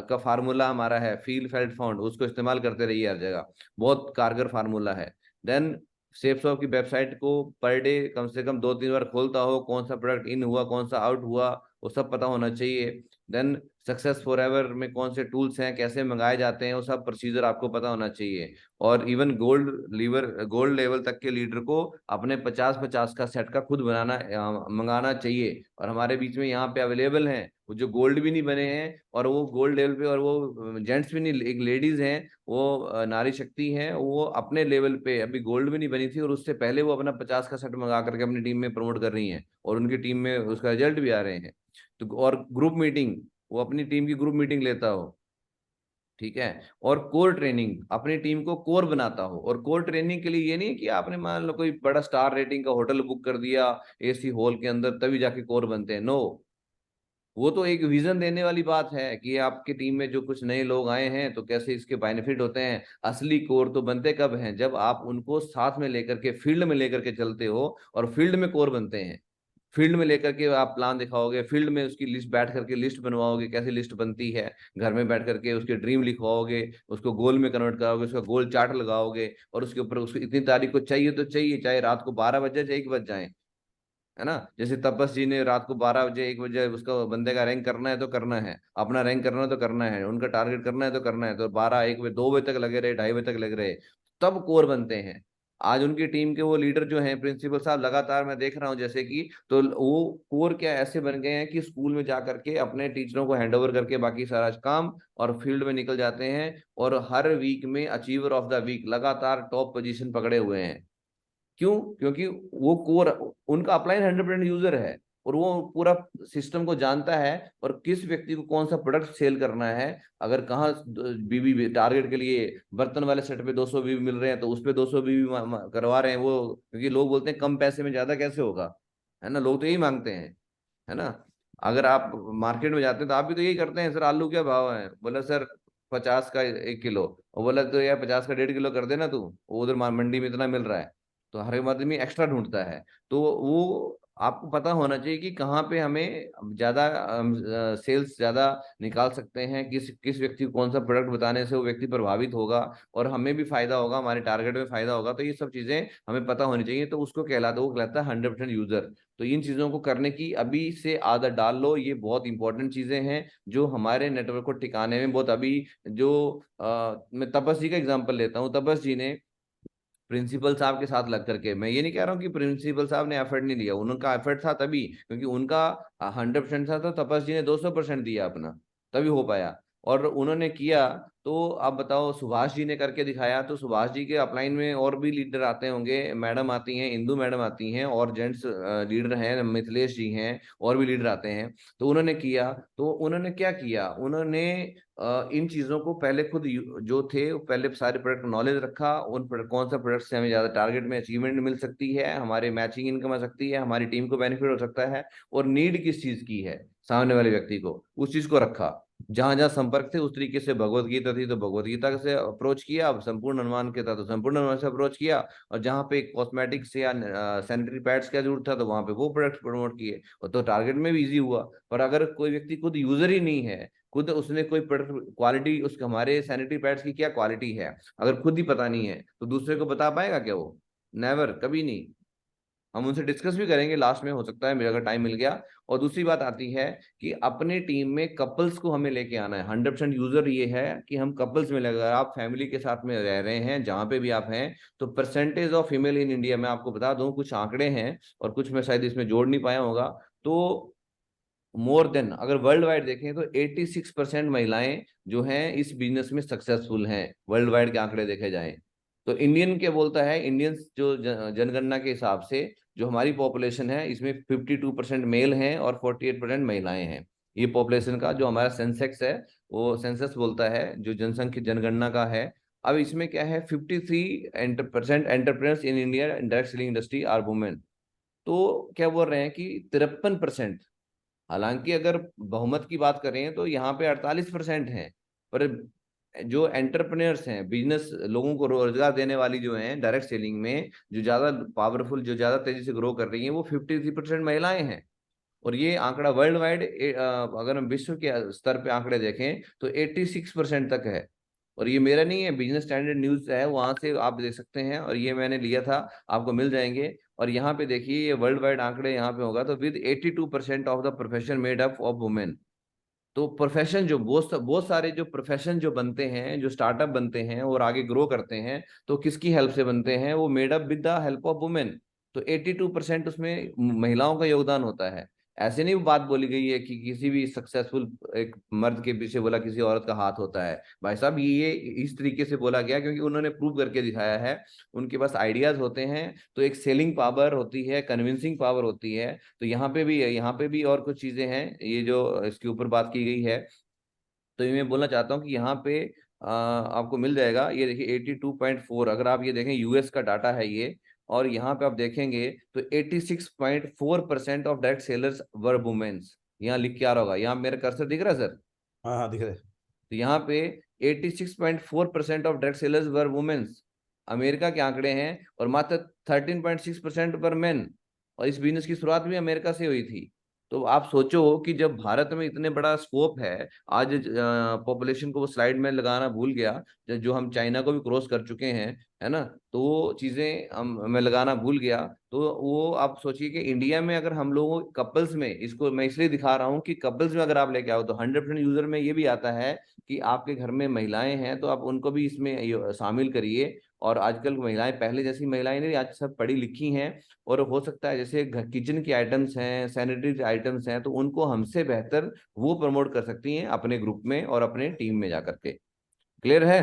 का फार्मूला हमारा है, फील फेल्ट फाउंड, उसको इस्तेमाल करते रहिए हर जगह, बहुत कारगर फार्मूला है। देन सेफसॉफ्ट की वेबसाइट को पर डे कम से कम 2-3 बार खोलता हो, कौन सा प्रोडक्ट इन हुआ कौन सा आउट हुआ वो सब पता होना चाहिए। देन सक्सेस फॉरएवर में कौन से टूल्स हैं, कैसे मंगाए जाते हैं, वो सब प्रोसीजर आपको पता होना चाहिए। और इवन गोल्ड लेवल तक के लीडर को अपने 50-50 का सेट का खुद बनाना मंगाना चाहिए। और हमारे बीच में यहाँ पे अवेलेबल हैं वो जो गोल्ड भी नहीं बने हैं, और वो गोल्ड लेवल पे, और वो जेंट्स भी नहीं, एक लेडीज हैं वो नारी शक्ति हैं, वो अपने लेवल पे अभी गोल्ड भी नहीं बनी थी, और उससे पहले वो अपना 50 का सेट मंगा करके अपनी टीम में प्रमोट कर रही हैं, और उनकी टीम में उसका रिजल्ट भी आ रहे हैं। तो और ग्रुप मीटिंग, वो अपनी टीम की ग्रुप मीटिंग लेता हो, ठीक है। और कोर ट्रेनिंग, अपनी टीम को कोर बनाता हो। और कोर ट्रेनिंग के लिए ये नहीं कि आपने मान लो कोई बड़ा स्टार रेटिंग का होटल बुक कर दिया AC हॉल के अंदर तभी जाके कोर बनते हैं, नो। वो तो एक विजन देने वाली बात है कि आपकी टीम में जो कुछ नए लोग आए हैं तो कैसे इसके बेनिफिट होते हैं। असली कोर तो बनते कब हैं, जब आप उनको साथ में लेकर के फील्ड में लेकर के चलते हो, और फील्ड में कोर बनते हैं। फील्ड में लेकर के आप प्लान दिखाओगे, फील्ड में उसकी लिस्ट बैठ करके लिस्ट बनवाओगे, कैसे लिस्ट बनती है, घर में बैठ करके उसके ड्रीम लिखवाओगे, उसको गोल में कन्वर्ट कराओगे, उसका गोल चार्ट लगाओगे, और उसके ऊपर उसको इतनी तारीख को चाहिए तो चाहिए, चाहे रात को 12 बजे चाहे 1 बज जाए, है ना। जैसे तपस जी ने रात को 12 बजे 1 बजे उसका बंदे का रैंक करना है तो करना है, अपना रैंक करना है तो करना है, उनका टारगेट करना है तो करना है, तो 12 1 बजे 2 बजे तक लगे रहे, 2:30 बजे तक लगे रहे, तब कोर बनते हैं। आज उनकी टीम के वो लीडर जो हैं प्रिंसिपल साहब, लगातार मैं देख रहा हूँ जैसे कि, तो वो कोर क्या ऐसे बन गए हैं कि स्कूल में जा करके अपने टीचरों को हैंड ओवर करके बाकी सारा काम, और फील्ड में निकल जाते हैं, और हर वीक में अचीवर ऑफ द वीक लगातार टॉप पोजीशन पकड़े हुए हैं। क्यों? क्योंकि वो कोर, उनका अपलाइन 100% यूजर है, और वो पूरा सिस्टम को जानता है, और किस व्यक्ति को कौन सा प्रोडक्ट सेल करना है। अगर कहाँ बीबी टारगेट के लिए बर्तन वाले सेट पे 200 बीबी मिल रहे हैं तो उस पे 200 बीबी करवा रहे हैं वो, क्योंकि लोग बोलते हैं कम पैसे में ज्यादा कैसे होगा, है ना, लोग तो यही मांगते हैं, है ना। अगर आप मार्केट में जाते हैं तो आप भी तो यही करते हैं, सर आलू क्या भाव है, बोला सर 50 का 1 किलो, और बोला तो यार 50 का 1.5 किलो कर देना तू, वो उधर मंडी में इतना मिल रहा है, तो हर एक आदमी एक्स्ट्रा ढूंढता है। तो वो आपको पता होना चाहिए कि कहाँ पे हमें ज्यादा सेल्स ज्यादा निकाल सकते हैं, किस किस व्यक्ति को कौन सा प्रोडक्ट बताने से वो व्यक्ति प्रभावित होगा, और हमें भी फायदा होगा, हमारे टारगेट में फायदा होगा। तो ये सब चीजें हमें पता होनी चाहिए, तो उसको कहलाता, वो कहलाता है 100% यूजर। तो इन चीजों को करने की अभी से आदत डाल लो, ये बहुत इंपॉर्टेंट चीजें हैं जो हमारे नेटवर्क को टिकाने में बहुत, अभी जो मैं तपस जी का एग्जांपल लेता हूँ, तपस जी ने प्रिंसिपल साहब के साथ लग करके, मैं ये नहीं कह रहा हूँ कि प्रिंसिपल साहब ने एफर्ट नहीं दिया, उनका एफर्ट था तभी, क्योंकि उनका 100% था, तो तपस जी ने 200% दिया अपना, तभी हो पाया। और उन्होंने किया, तो आप बताओ, सुभाष जी ने करके दिखाया, तो सुभाष जी के अपलाइन में और भी लीडर आते होंगे, मैडम आती हैं, इंदू मैडम आती हैं, और जेंट्स लीडर हैं, मिथिलेश जी हैं, और भी लीडर आते हैं। तो उन्होंने किया, तो उन्होंने क्या किया, उन्होंने इन चीजों को पहले खुद जो थे पहले सारे प्रोडक्ट नॉलेज रखा, उन प्रोडक्ट कौन सा प्रोडक्ट से हमें ज्यादा टारगेट में अचीवमेंट मिल सकती है, हमारे मैचिंग इनकम आ सकती है, हमारी टीम को बेनिफिट हो सकता है, और नीड किस चीज की है सामने वाले व्यक्ति को, उस चीज को रखा। जहां जहां संपर्क थे उस तरीके से, भगवत गीता थी तो भगवत गीता से अप्रोच किया, अब संपूर्ण अनुमान के था तो संपूर्ण अनुमान से अप्रोच किया, और जहां पे कॉस्मेटिक्स या सैनिटरी पैड्स का जरूरत था तो वहां पे वो प्रोडक्ट प्रमोट किए, और तो टारगेट में भी इजी हुआ। पर अगर कोई व्यक्ति खुद यूजर ही नहीं है, खुद उसने कोई प्रोडक्ट क्वालिटी, उसके हमारे सैनिटरी पैड्स की क्या क्वालिटी है, अगर खुद ही पता नहीं है तो दूसरे को बता पाएगा क्या वो? नेवर, कभी नहीं। हम उनसे डिस्कस भी करेंगे लास्ट में, हो सकता है मेरे, अगर टाइम मिल गया। और दूसरी बात आती है कि अपने टीम में कपल्स को हमें लेके आना है। 100% यूजर ये है कि हम कपल्स में लगे, अगर आप फैमिली के साथ में रह रहे हैं जहां पे भी आप हैं, तो percentage of female in India, मैं आपको बता दूं कुछ आंकड़े हैं, और कुछ मैं शायद इसमें जोड़ नहीं पाया होगा, तो मोर देन, अगर वर्ल्ड वाइड देखें तो 86% महिलाएं जो हैं इस बिजनेस में सक्सेसफुल हैं, वर्ल्ड वाइड के आंकड़े देखे जाएं। तो इंडियन क्या बोलता है, इंडियंस जो जनगणना के हिसाब से जो हमारी पॉपुलेशन है, इसमें 52% मेल हैं और 48% महिलाएं हैं। ये पॉपुलेशन का जो हमारा सेंसेक्स है, वो सेंसस बोलता है, जो जनसंख्या जनगणना का है। अब इसमें क्या है, 53% entrepreneurs in India direct selling industry are women. तो क्या बोल रहे हैं कि 53%, हालांकि अगर बहुमत की बात करें तो यहाँ पे 48% हैं, पर जो एंटरप्रेन्योर्स हैं, बिजनेस लोगों को रोजगार देने वाली जो हैं डायरेक्ट सेलिंग में, जो ज्यादा पावरफुल, जो ज्यादा तेजी से ग्रो कर रही हैं, वो 53% महिलाएं हैं। और ये आंकड़ा वर्ल्ड वाइड अगर हम विश्व के स्तर पे आंकड़े देखें तो 86% तक है। और ये मेरा नहीं है, बिजनेस स्टैंडर्ड न्यूज है, वहां से आप देख सकते हैं, और ये मैंने लिया था, आपको मिल जाएंगे। और यहाँ पे देखिए ये वर्ल्ड वाइड आंकड़े यहाँ पे होगा, तो with 82% of the profession made up of women. तो प्रोफेशन जो बहुत सारे जो प्रोफेशन जो बनते हैं, जो स्टार्टअप बनते हैं और आगे ग्रो करते हैं, तो किसकी हेल्प से बनते हैं? वो made up with the help of women. तो 82% उसमें महिलाओं का योगदान होता है। ऐसे नहीं बात बोली गई है कि किसी भी सक्सेसफुल एक मर्द के पीछे बोला किसी औरत का हाथ होता है। भाई साहब ये इस तरीके से बोला गया क्योंकि उन्होंने प्रूव करके दिखाया है। उनके पास आइडियाज होते हैं, तो एक सेलिंग पावर होती है, कन्विंसिंग पावर होती है। तो यहाँ पे भी और कुछ चीजें हैं, ये जो इसके ऊपर बात की गई है। तो ये मैं बोलना चाहता हूँ कि यहाँ पे आपको मिल जाएगा, ये देखिए 82.4, अगर आप ये देखें यूएस का डाटा है ये। और यहाँ पे आप देखेंगे तो 86.4% of direct sellers were womens. यहाँ लिख के आ रहा होगा, यहाँ मेरा कर्सर दिख रहा है सर? हाँ हाँ, दिख रहे। तो यहाँ पे 86.4% of direct sellers were womens America के आंकड़े हैं, और मात्र 13.6% पर मेन। और इस बिजनेस की शुरुआत भी अमेरिका से हुई थी। तो आप सोचो कि जब भारत में इतने बड़ा स्कोप है, आज पॉपुलेशन को वो स्लाइड में लगाना भूल गया, जो हम चाइना को भी क्रॉस कर चुके हैं, है ना? तो वो चीजें मैं लगाना भूल गया। तो वो आप सोचिए कि इंडिया में अगर हम लोगों कपल्स में, इसको मैं इसलिए दिखा रहा हूँ कि कपल्स में अगर आप लेके आओ तो 100% यूजर में ये भी आता है कि आपके घर में महिलाएं हैं तो आप उनको भी इसमें शामिल करिए। और आजकल महिलाएं पहले जैसी महिलाएं नहीं, आज सब पढ़ी लिखी हैं। और हो सकता है जैसे किचन की आइटम्स हैं, सैनिटरी आइटम्स हैं, तो उनको हमसे बेहतर वो प्रमोट कर सकती हैं अपने ग्रुप में और अपने टीम में जाकर के। क्लियर है?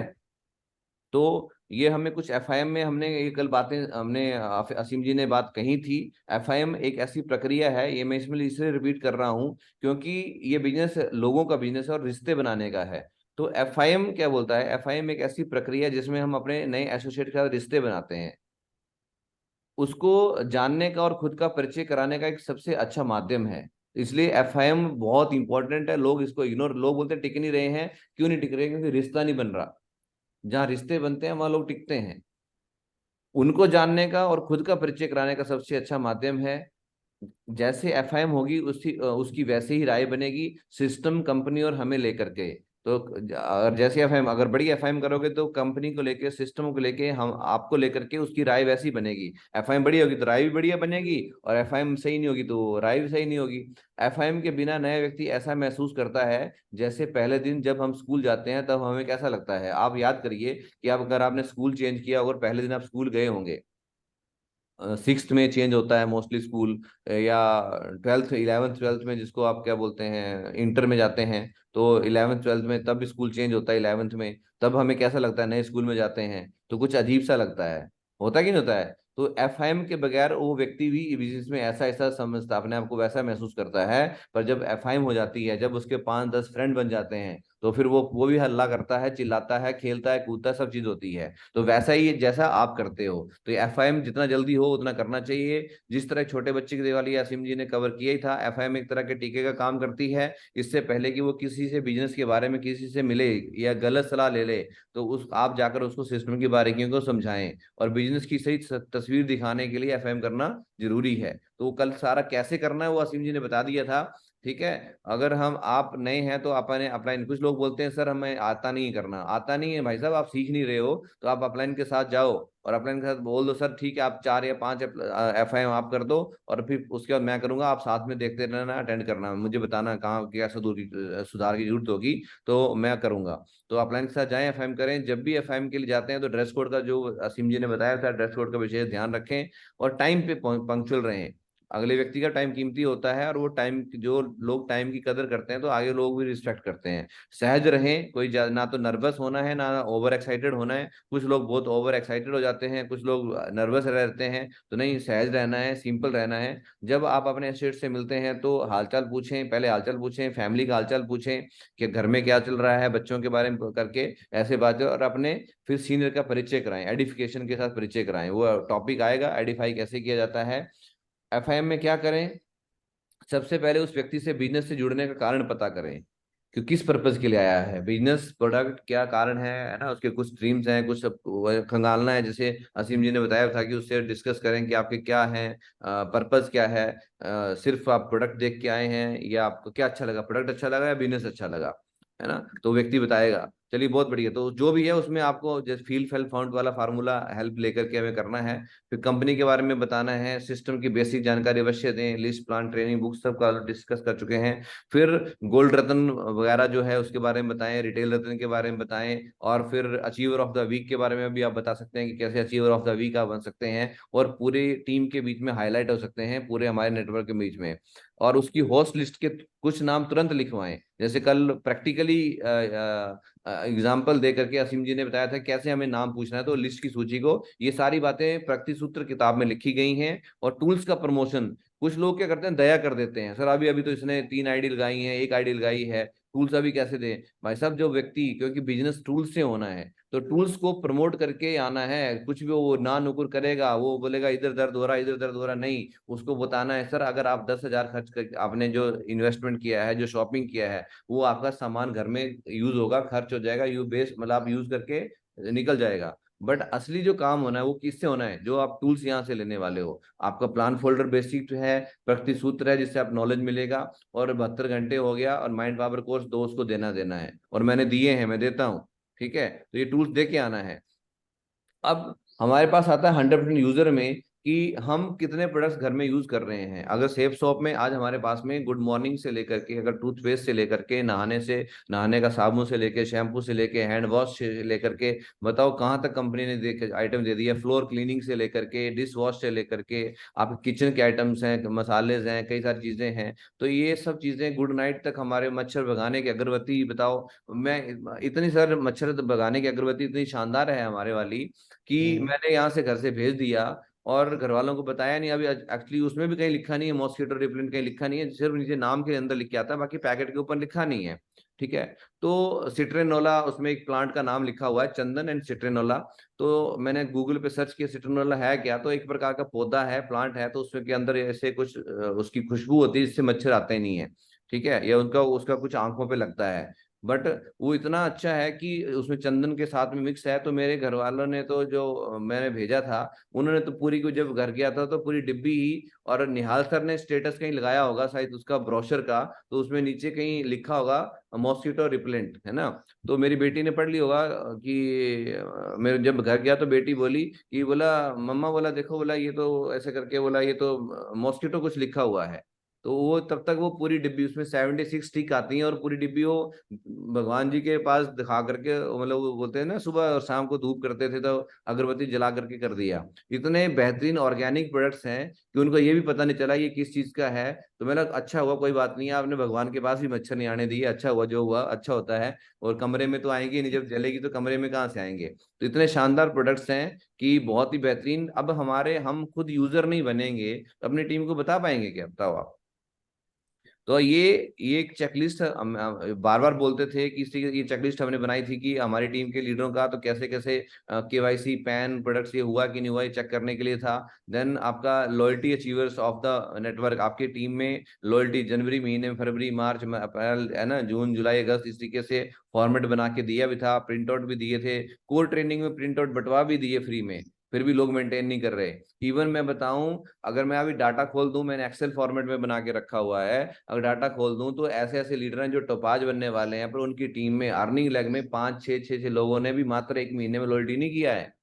तो ये हमें कुछ एफआईएम में हमने ये कल बातें हमने असीम जी ने बात कही थी। एफआईएम एक ऐसी प्रक्रिया है, ये मैं इसमें इसलिए रिपीट कर रहा हूँ क्योंकि ये बिजनेस लोगों का बिजनेस है और रिश्ते बनाने का है। तो एफआईएम क्या बोलता है? एफआईएम एक ऐसी प्रक्रिया है जिसमें हम अपने नए एसोसिएट के साथ रिश्ते बनाते हैं। उसको जानने का और खुद का परिचय कराने का एक सबसे अच्छा माध्यम है। इसलिए एफआईएम बहुत इंपॉर्टेंट है। लोग इसको इग्नोर, लोग बोलते हैं टिक नहीं रहे हैं। क्यों नहीं टिक रहे? क्योंकि रिश्ता नहीं बन रहा। जहाँ रिश्ते बनते हैं वहां लोग टिकते हैं। उनको जानने का और खुद का परिचय कराने का सबसे अच्छा माध्यम है। जैसे एफआईएम होगी उसकी वैसे ही राय बनेगी, सिस्टम, कंपनी और हमें लेकर के। तो अगर जैसे एफआईएम, अगर बड़ी एफआईएम करोगे तो कंपनी को लेके, सिस्टम को लेके, हम आपको लेकर के उसकी राय वैसी बनेगी। एफआईएम बड़ी होगी तो राय भी बढ़िया बनेगी, और एफआईएम सही नहीं होगी तो राय भी सही नहीं होगी। एफआईएम के बिना नया व्यक्ति ऐसा महसूस करता है जैसे पहले दिन जब हम स्कूल जाते हैं तब हमें कैसा लगता है। आप याद करिए कि आप, अगर आपने स्कूल चेंज किया और पहले दिन आप स्कूल गए होंगे, सिक्स्थ में चेंज होता है मोस्टली स्कूल, या 12th 11th 12th में, जिसको आप क्या बोलते हैं, इंटर में जाते हैं। तो 11th 12th में तब स्कूल चेंज होता है 11th में। तब हमें कैसा लगता है? नए स्कूल में जाते हैं तो कुछ अजीब सा लगता है। होता कि नहीं होता है? तो एफआईएम के बगैर वो व्यक्ति भी बिजनेस में ऐसा ऐसा समझता, अपने आप को वैसा महसूस करता है। पर जब एफआईएम हो जाती है, जब उसके 5-10 फ्रेंड बन जाते हैं, तो फिर वो भी हल्ला करता है, चिल्लाता है, खेलता है, कूदता है, सब चीज होती है। तो वैसा ही जैसा आप करते हो, तो एफआईएम जितना जल्दी हो उतना करना चाहिए। जिस तरह छोटे बच्चे की दिवाली असीम जी ने कवर किया ही था, एफआईएम एक तरह के टीके का काम करती है। इससे पहले कि वो किसी से बिजनेस के बारे में किसी से मिले या गलत सलाह ले ले, तो उस आप जाकर उसको सिस्टम की बारीकियों को समझाएं। और बिजनेस की सही तस्वीर दिखाने के लिए एफआईएम करना जरूरी है। तो वो कल सारा कैसे करना है वो असीम जी ने बता दिया था। ठीक है? अगर हम आप नए हैं तो अपने अपलाइन, कुछ लोग बोलते हैं सर हमें आता नहीं है करना। आता नहीं है भाई साहब, आप सीख नहीं रहे हो, तो आप अपलाइन के साथ जाओ और अपलाइन के साथ बोल दो सर ठीक है आप 4 या 5 एफआईएम आप कर दो, और फिर उसके बाद मैं करूंगा, आप साथ में देखते रहना, अटेंड करना, मुझे बताना कहाँ क्या सुधार की जरूरत होगी, तो मैं करूंगा। तो अपलाइन के साथ जाएं, एफआईएम करें। जब भी एफआईएम के लिए जाते हैं तो ड्रेस कोड का, जो असीम जी ने बताया था, ड्रेस कोड का विशेष ध्यान रखें और टाइम पे पंक्चुअल रहें। अगले व्यक्ति का टाइम कीमती होता है, और वो टाइम, जो लोग टाइम की कदर करते हैं तो आगे लोग भी रिस्पेक्ट करते हैं। सहज रहें, कोई ना तो नर्वस होना है ना ओवर एक्साइटेड होना है। कुछ लोग बहुत ओवर एक्साइटेड हो जाते हैं, कुछ लोग नर्वस रहते हैं, तो नहीं, सहज रहना है, सिंपल रहना है। जब आप अपने एसेट से मिलते हैं तो हालचाल पूछें, पहले हालचाल पूछें, फैमिली का हालचाल पूछें कि घर में क्या चल रहा है, बच्चों के बारे में करके ऐसे बातें, और अपने फिर सीनियर का परिचय कराएं, एडिफिकेशन के साथ परिचय कराएं। वो टॉपिक आएगा, एडिफाई कैसे किया जाता है। एफआईएम में क्या करें? सबसे पहले उस व्यक्ति से, बिजनेस से जुड़ने का कारण पता करें। कि किस पर्पज के लिए आया है, बिजनेस, प्रोडक्ट, क्या कारण है ना, उसके कुछ स्ट्रीम्स हैं, कुछ सब खंगालना है। जैसे असीम जी ने बताया था कि उससे डिस्कस करें कि आपके क्या है, पर्पज क्या है, सिर्फ आप प्रोडक्ट देख के आए हैं या आपको क्या अच्छा लगा, प्रोडक्ट अच्छा लगा या बिजनेस अच्छा लगा, है ना, तो व्यक्ति बताएगा। चलिए बहुत बढ़िया। तो जो भी है उसमें आपको जैसे फील फेल फाउंड वाला फार्मूला हेल्प लेकर के हमें करना है। फिर कंपनी के बारे में बताना है, सिस्टम की बेसिक जानकारी अवश्य दें, लिस्ट, प्लान, ट्रेनिंग, बुक सब का डिस्कस कर चुके हैं। फिर गोल्ड रत्न वगैरह जो है उसके बारे में बताएं, रिटेल रत्न के बारे में बताएं, और फिर अचीवर ऑफ द वीक के बारे में भी आप बता सकते हैं कि कैसे अचीवर ऑफ द वीक आप बन सकते हैं और पूरी टीम के बीच में हाईलाइट हो सकते हैं, पूरे हमारे नेटवर्क के बीच में। और उसकी होस्ट लिस्ट के कुछ नाम तुरंत लिखवाएं। जैसे कल प्रैक्टिकली एग्जाम्पल दे करके असीम जी ने बताया था कैसे हमें नाम पूछना है, तो लिस्ट की सूची को, ये सारी बातें प्रैक्टिस सूत्र किताब में लिखी गई हैं। और टूल्स का प्रमोशन, कुछ लोग क्या करते हैं, दया कर देते हैं, सर अभी अभी तो इसने 3 आईडी लगाई है, 1 आईडी लगाई है, टूल्स अभी कैसे दें। भाई साहब, जो व्यक्ति, क्योंकि बिजनेस टूल्स से होना है, तो टूल्स को प्रमोट करके आना है। कुछ भी वो ना नुकुर करेगा, वो बोलेगा इधर दर्द हो रहा, इधर दर्द हो रहा, नहीं, उसको बताना है सर अगर आप 10,000 खर्च कर, आपने जो इन्वेस्टमेंट किया है, जो शॉपिंग किया है, वो आपका सामान घर में यूज होगा, खर्च हो जाएगा, यू बेस मतलब आप यूज करके निकल जाएगा। बट असली जो काम होना है वो किससे होना है, जो आप टूल्स यहाँ से लेने वाले हो। आपका प्लान फोल्डर बेसिक है, प्रगति सूत्र है जिससे आप नॉलेज मिलेगा, और 72 घंटे हो गया, और माइंड पावर कोर्स 2 उसको देना देना है, और मैंने दिए हैं, मैं देता हूँ। ठीक है, तो ये टूल्स दे के आना है। अब हमारे पास आता है 100% यूजर में, कि हम कितने प्रोडक्ट्स घर में यूज कर रहे हैं। अगर सेफ शॉप में आज हमारे पास में गुड मॉर्निंग से लेकर के, अगर टूथपेस्ट से लेकर के, नहाने का साबुन से लेकर, शैम्पू से लेकर, हैंड वॉश से लेकर के, बताओ कहाँ तक कंपनी ने दे आइटम दे दिया। फ्लोर क्लीनिंग से लेकर के, डिश वॉश से लेकर के, आपके किचन के आइटम्स हैं, मसालेज हैं, कई सारी चीजें हैं। तो ये सब चीजें, गुड नाइट तक हमारे मच्छर भगाने की अगरबत्ती, बताओ, मैं इतनी सारे मच्छर भगाने की अगरबत्ती इतनी शानदार है हमारे वाली, कि हम्म। मैंने यहाँ से घर से भेज दिया और घर वालों को बताया नहीं। अभी एक्चुअली उसमें भी कहीं लिखा नहीं है मॉस्किटो रिपेलेंट, कहीं लिखा नहीं है, सिर्फ नीचे नाम के अंदर लिख के आता है, बाकी पैकेट के ऊपर लिखा नहीं है। ठीक है, तो सिट्रेनोला, उसमें एक प्लांट का नाम लिखा हुआ है, चंदन एंड सिट्रेनोला। तो मैंने गूगल पे सर्च किया सिट्रेनोला है क्या, तो एक प्रकार का पौधा है, प्लांट है, तो उसमें के अंदर ऐसे कुछ उसकी खुशबू होती है जिससे मच्छर आते ही नहीं है। ठीक है, या उनका उसका कुछ आंखों पे लगता है, बट वो इतना अच्छा है कि उसमें चंदन के साथ में मिक्स है। तो मेरे घर वालों ने तो, जो मैंने भेजा था, उन्होंने तो पूरी को, जब घर गया था तो पूरी डिब्बी ही, और निहाल सर ने स्टेटस कहीं लगाया होगा शायद उसका ब्रोशर का, तो उसमें नीचे कहीं लिखा होगा मॉस्किटो रिपेलेंट, है ना। तो मेरी बेटी ने पढ़ ली होगा कि मेरे जब घर गया तो बेटी बोली कि, बोला मम्मा, बोला देखो, बोला ये तो ऐसे करके, बोला ये तो मॉस्किटो कुछ लिखा हुआ है। तो वो तब तक वो पूरी डिब्बी, उसमें 76 स्टिक आती हैं, और पूरी डिब्बी वो भगवान जी के पास दिखा करके, मतलब वो बोलते हैं ना, सुबह और शाम को धूप करते थे तो अगरबत्ती जला करके कर दिया। इतने बेहतरीन ऑर्गेनिक प्रोडक्ट्स हैं कि उनको ये भी पता नहीं चला ये किस चीज का है। तो मैंने कहा, अच्छा हुआ, कोई बात नहीं है, आपने भगवान के पास भी मच्छर नहीं आने दिए, अच्छा हुआ, जो हुआ अच्छा होता है। और कमरे में तो आएंगे नहीं, जब जलेगी तो कमरे में कहाँ से आएंगे। तो इतने शानदार प्रोडक्ट्स हैं कि बहुत ही बेहतरीन। अब हमारे, हम खुद यूजर नहीं बनेंगे तो अपनी टीम को बता पाएंगे क्या, बताओ आप। तो ये एक चेकलिस्ट हम बार बार बोलते थे कि इसकी, ये चेकलिस्ट हमने बनाई थी कि हमारी टीम के लीडरों का, तो कैसे कैसे केवाईसी, पैन, प्रोडक्ट्स ये हुआ कि नहीं हुआ, ये चेक करने के लिए था। देन आपका loyalty achievers of the network, आपकी टीम में लॉयल्टी जनवरी महीने में, फरवरी, मार्च में, अप्रैल, है ना, जून, जुलाई, अगस्त, इस तरीके से फॉर्मेट बना के दिया भी था, प्रिंट आउट भी दिए थे, कोर ट्रेनिंग में प्रिंट आउट बंटवा भी दिए फ्री में। फिर भी लोग मेंटेन नहीं कर रहे। इवन मैं बताऊं, अगर मैं अभी डाटा खोल दूं, मैंने एक्सेल फॉर्मेट में बना के रखा हुआ है, अगर डाटा खोल दूं तो ऐसे ऐसे लीडर हैं जो टोपाज बनने वाले हैं, पर उनकी टीम में अर्निंग लेग में 5 6 6 6 लोगों ने भी मात्र 1 महीने में लॉयल्टी नहीं किया है।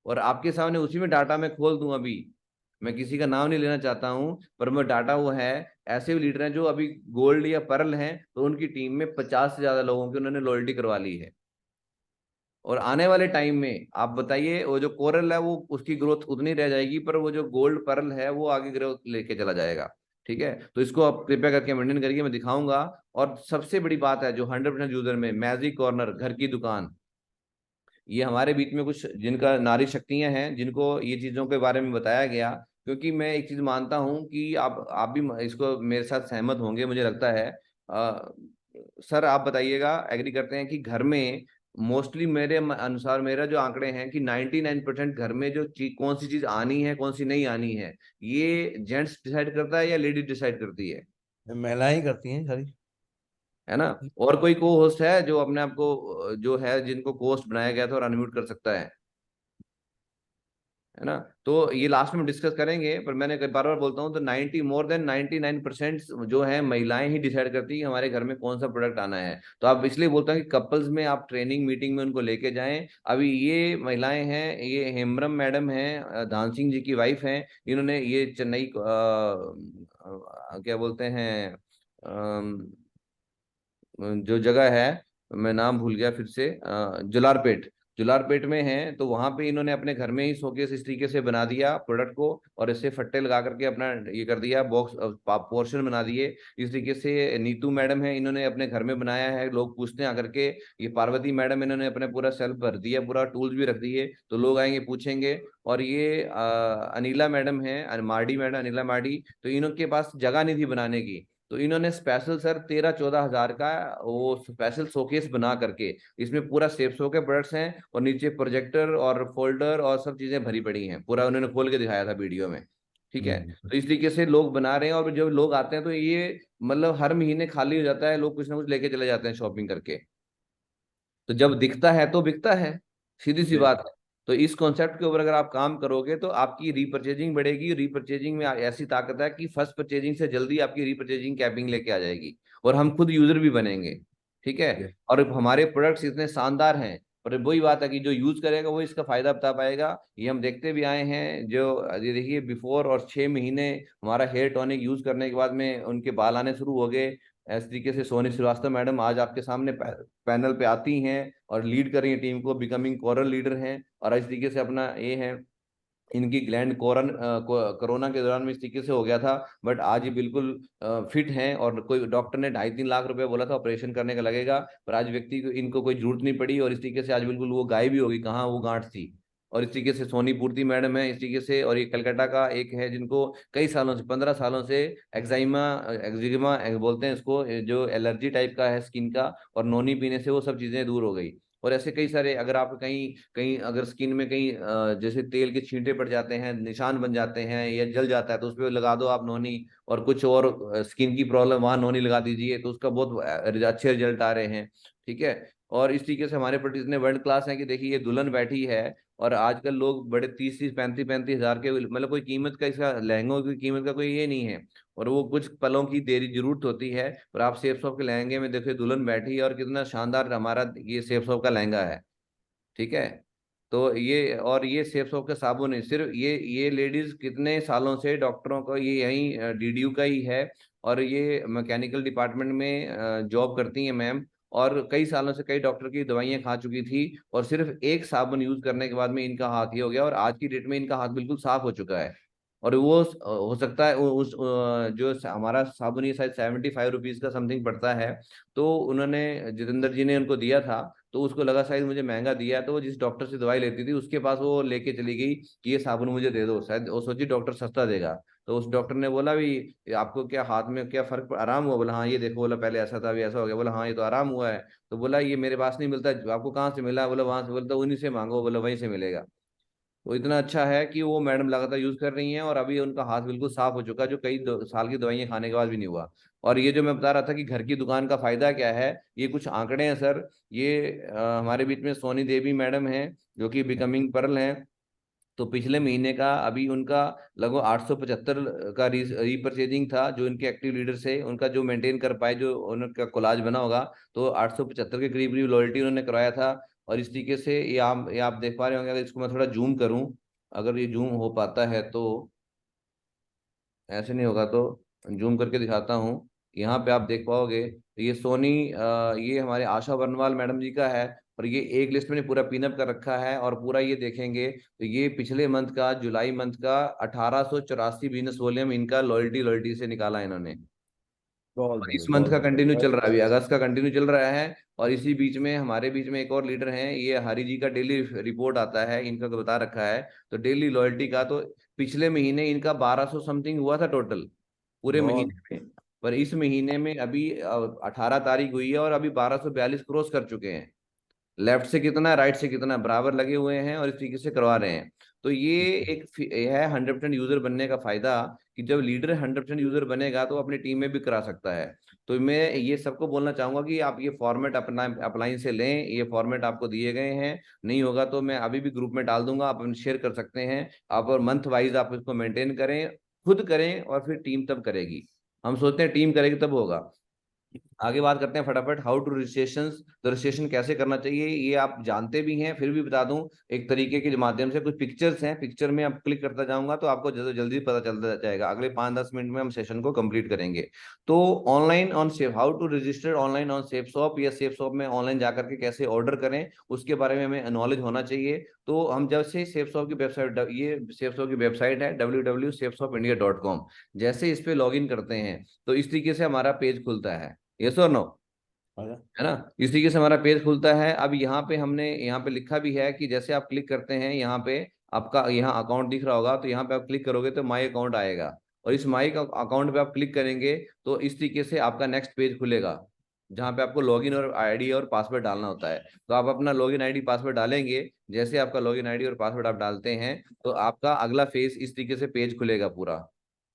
और आपके सामने उसी में डाटा मैं खोल दूं अभी, मैं किसी का नाम नहीं लेना चाहता हूं, पर मैं डाटा वो है, ऐसे भी लीडर हैं जो अभी गोल्ड या पर्ल हैं, तो उनकी टीम में 50 से ज्यादा लोगों की उन्होंने लॉयल्टी करवा ली है। और आने वाले टाइम में आप बताइए, वो जो कोरल है वो, उसकी ग्रोथ उतनी रह जाएगी, पर वो जो गोल्ड पर्ल है वो आगे ग्रोथ लेके चला जाएगा। ठीक है, तो इसको आप कृपया करके मेंटेन करिए, मैं दिखाऊंगा। और सबसे बड़ी बात है, जो 100% यूजर में मैजिक कॉर्नर, घर की दुकान, ये हमारे बीच में कुछ जिनका नारी शक्तियां हैं, जिनको ये चीजों के बारे में बताया गया। क्योंकि मैं एक चीज मानता हूं कि आप भी इसको मेरे साथ सहमत होंगे, मुझे लगता है। सर आप बताइएगा, एग्री करते हैं कि घर में मोस्टली, मेरे अनुसार, मेरा जो आंकड़े हैं कि 99% घर में जो चीज, कौन सी चीज आनी है, कौन सी नहीं आनी है, ये जेंट्स डिसाइड करता है या लेडीज डिसाइड करती है। महिलाएं ही करती हैं सारी। है ना। और कोई को होस्ट है जो अपने आप को जो है जिनको को होस्ट बनाया गया था और अनम्यूट कर सकता है ना। तो ये लास्ट में डिस्कस करेंगे, पर मैंने बार बार बोलता हूँ तो 99% जो है महिलाएं ही डिसाइड करती है कि हमारे घर में कौन सा प्रोडक्ट आना है। तो आप इसलिए बोलता हूँ कि कपल्स में आप ट्रेनिंग मीटिंग में उनको लेके जाएं। अभी ये महिलाएं हैं, ये हेमब्रम मैडम हैं, धान सिंह जी की वाइफ हैं, इन्होंने ये चेन्नई क्या बोलते हैं जो जगह है, मैं नाम भूल गया फिर से, जलारपेट, जलारपेट में है। तो वहां पे इन्होंने अपने घर में ही शोकेस इस तरीके से बना दिया प्रोडक्ट को, और इससे फट्टे लगा करके अपना ये कर दिया, बॉक्स पोर्शन बना दिए। इस तरीके से नीतू मैडम है, इन्होंने अपने घर में बनाया है, लोग पूछते हैं आकर के। ये पार्वती मैडम, इन्होंने अपने पूरा सेल्फ भर दिया, पूरा टूल्स भी रख दिए, तो लोग आएंगे पूछेंगे। और ये अनिला मैडम है, मार्डी मैडम, अनिला मार्डी, तो इनके पास जगह नहीं थी बनाने की, तो इन्होंने स्पेशल सर 13-14 हज़ार का वो स्पेशल शोकेस बना करके, इसमें पूरा सेफ शो के प्रोडक्ट्स हैं और नीचे प्रोजेक्टर और फोल्डर और सब चीजें भरी पड़ी हैं, पूरा उन्होंने खोल के दिखाया था वीडियो में। ठीक है। तो इस तरीके से लोग बना रहे हैं, और जब लोग आते हैं तो ये मतलब हर महीने खाली हो जाता है, लोग कुछ ना कुछ लेके चले जाते हैं शॉपिंग करके। तो जब दिखता है तो बिकता है, सीधी सी बात है। तो इस कॉन्सेप्ट के ऊपर अगर आप काम करोगे तो आपकी रीपर्चेजिंग बढ़ेगी। रीपर्चेजिंग में ऐसी ताकत है कि फर्स्ट परचेजिंग से जल्दी आपकी रीपर्चेजिंग कैपिंग लेके आ जाएगी, और हम खुद यूजर भी बनेंगे। ठीक है। और हमारे प्रोडक्ट्स इतने शानदार हैं, पर वही बात है कि जो यूज करेगा वो इसका फायदा बता पाएगा। ये हम देखते भी आए हैं, जो ये देखिए बिफोर और 6 महीने हमारा हेयर टॉनिक यूज करने के बाद में उनके बाल आने शुरू हो गए। इस तरीके से सोनी श्रीवास्तव मैडम आज आपके सामने पैनल पे आती हैं और लीड कर रही हैं टीम को, बिकमिंग कोरल लीडर हैं। और इस तरीके से अपना ये है, इनकी ग्लैंड कोरोना के दौरान में इस तरीके से हो गया था, बट आज ये बिल्कुल फिट हैं। और कोई डॉक्टर ने 2.5-3 लाख रुपए बोला था ऑपरेशन करने का लगेगा, पर आज व्यक्ति को इनको कोई जरूरत नहीं पड़ी, और इस तरीके से आज बिल्कुल वो गायब भी होगी, कहाँ वो गांठ थी। और इस तरीके से सोनी पूर्ति मैडम है इस तरीके से, और ये कलकत्ता का एक है जिनको कई सालों से, 15 सालों से एक्साइमा एक्जिमा बोलते हैं इसको, जो एलर्जी टाइप का है स्किन का, और नोनी पीने से वो सब चीजें दूर हो गई। और ऐसे कई सारे, अगर आप कहीं कहीं अगर स्किन में कहीं जैसे तेल के छींटे पड़ जाते हैं, निशान बन जाते हैं या जल जाता है, तो उस पर लगा दो आप नोनी। और कुछ और स्किन की प्रॉब्लम, वहां नोनी लगा दीजिए, तो उसका बहुत अच्छे रिजल्ट आ रहे हैं। ठीक है। और इस तरीके से हमारे प्रोडक्ट इतने वर्ल्ड क्लास हैं कि देखिए ये दुल्हन बैठी है, और आजकल लोग बड़े 30-35 हज़ार के, मतलब कोई कीमत का, इसका लहंगों की कीमत का कोई ये नहीं है, और वो कुछ पलों की देरी जरूरत होती है। और आप सेफ शॉप के लहंगे में देखिए दुल्हन बैठी है, और कितना शानदार हमारा ये सेफ शॉप का लहंगा है। ठीक है। तो ये, और ये सेफ शॉप का साबुन है, सिर्फ ये लेडीज कितने सालों से डॉक्टरों को, ये यहीं डीडीयू का ही है, और ये मैकेनिकल डिपार्टमेंट में जॉब करती हैं मैम। और कई सालों से कई डॉक्टर की दवाइयां खा चुकी थी, और सिर्फ एक साबुन यूज करने के बाद में इनका हाथ ये हो गया, और आज की डेट में इनका हाथ बिल्कुल साफ हो चुका है। और वो हो सकता है उस जो हमारा साबुन ये शायद 75 रुपीज का समथिंग पड़ता है। तो उन्होंने, जितेंद्र जी ने उनको दिया था, तो उसको लगा शायद मुझे महंगा दिया है, तो वो जिस डॉक्टर से दवाई लेती थी उसके पास वो लेके चली गई कि ये साबुन मुझे दे दो, शायद वो सोची डॉक्टर सस्ता देगा। तो उस डॉक्टर ने बोला भी आपको क्या हाथ में क्या फर्क, आराम हुआ? बोला हाँ ये देखो, बोला पहले ऐसा था अभी ऐसा हो गया। बोला हाँ ये तो आराम हुआ है। तो बोला ये मेरे पास नहीं मिलता, आपको कहाँ से मिला? बोला वहां से। बोलता उन्हीं से मांगो, बोला वहीं से मिलेगा। वो इतना अच्छा है कि वो मैडम लगातार यूज कर रही हैं, और अभी उनका हाथ बिल्कुल साफ हो चुका है, जो कई साल की दवाइयां खाने के बाद भी नहीं हुआ। और ये जो मैं बता रहा था कि घर की दुकान का फायदा क्या है, ये कुछ आंकड़े हैं सर। ये हमारे बीच में सोनी देवी मैडम हैं, जो कि बिकमिंग पर्ल हैं। तो पिछले महीने का अभी उनका लगभग 875 का रीपरचेजिंग था, जो इनके एक्टिव लीडर्स है उनका, जो मेंटेन कर पाए, जो उनका कोलाज बना होगा, तो 875 के करीब करीब लॉयल्टी उन्होंने करवाया था। और इस तरीके से ये आप देख पा रहे होंगे, अगर इसको मैं थोड़ा जूम करूं, अगर ये जूम हो पाता है तो, ऐसे नहीं होगा तो जूम करके दिखाता हूँ। यहाँ पे आप देख पाओगे, तो ये सोनी ये हमारे आशा वर्नवाल मैडम जी का है, और ये एक लिस्ट में पूरा पिनअप कर रखा है। और पूरा ये देखेंगे तो ये पिछले मंथ का, जुलाई मंथ का 1884 बिजनेस वॉल्यूम इनका लॉयल्टी लॉयल्टी से निकाला है इन्होंने। बहुत और इस बढ़िया, मंथ बहुत का कंटिन्यू बढ़िया। चल रहा है, अभी अगस्त का कंटिन्यू चल रहा है। और इसी बीच में हमारे बीच में एक और लीडर हैं, ये हरि जी का डेली रिपोर्ट आता है इनका, तो बता रखा है। तो डेली लॉयल्टी का तो पिछले महीने इनका 1200 समथिंग हुआ था टोटल पूरे बहुत महीने में। पर इस महीने में अभी 18 तारीख हुई है, और अभी 1242 क्रॉस कर चुके हैं। लेफ्ट से कितना, राइट से कितना, बराबर लगे हुए हैं, और इस तरीके से करवा रहे हैं। तो ये एक है 100% यूजर बनने का फायदा, कि जब लीडर 100% यूजर बनेगा तो अपनी टीम में भी करा सकता है। तो मैं ये सबको बोलना चाहूंगा कि आप ये फॉर्मेट अपना अपलाइन से लें, ये फॉर्मेट आपको दिए गए हैं। नहीं होगा तो मैं अभी भी ग्रुप में डाल दूंगा, आप शेयर कर सकते हैं आप, और मंथ वाइज आप इसको मेंटेन करें, खुद करें और फिर टीम तब करेगी। हम सोचते हैं टीम करेगी तब होगा। आगे बात करते हैं फटाफट, हाउ टू रजिस्ट्रेशन। तो रजिस्ट्रेशन कैसे करना चाहिए ये आप जानते भी हैं, फिर भी बता दूं एक तरीके के माध्यम से। कुछ पिक्चर्स हैं, पिक्चर में आप क्लिक करता जाऊंगा तो आपको जल्दी जल्दी पता चलता जाएगा। अगले 5-10 मिनट में हम सेशन को कंप्लीट करेंगे। तो online on Safe, how to register online on Safe Shop, या सेफ शॉप में ऑनलाइन जाकर के कैसे ऑर्डर करें उसके बारे में हमें नॉलेज होना चाहिए। तो हम जब से सेफ शॉप की वेबसाइट, ये सेफ शॉप की वेबसाइट है www.safeshopindia.com, जैसे इस पे लॉगिन करते हैं तो इस तरीके से हमारा पेज खुलता है। यस और नो, है ना। इस तरीके से हमारा पेज खुलता है। अब यहाँ पे हमने यहाँ पे लिखा भी है कि जैसे आप क्लिक करते हैं यहाँ पे, आपका यहाँ अकाउंट दिख रहा होगा, तो यहाँ पे आप क्लिक करोगे तो माई अकाउंट आएगा, और इस माई अकाउंट पे आप क्लिक करेंगे तो इस तरीके से आपका नेक्स्ट पेज खुलेगा, जहाँ पे आपको लॉगिन और आईडी और पासवर्ड डालना होता है। तो आप अपना लॉगिन आईडी पासवर्ड डालेंगे, जैसे आपका लॉगिन आईडी और पासवर्ड आप डालते हैं तो आपका अगला फेज इस तरीके से पेज खुलेगा, पूरा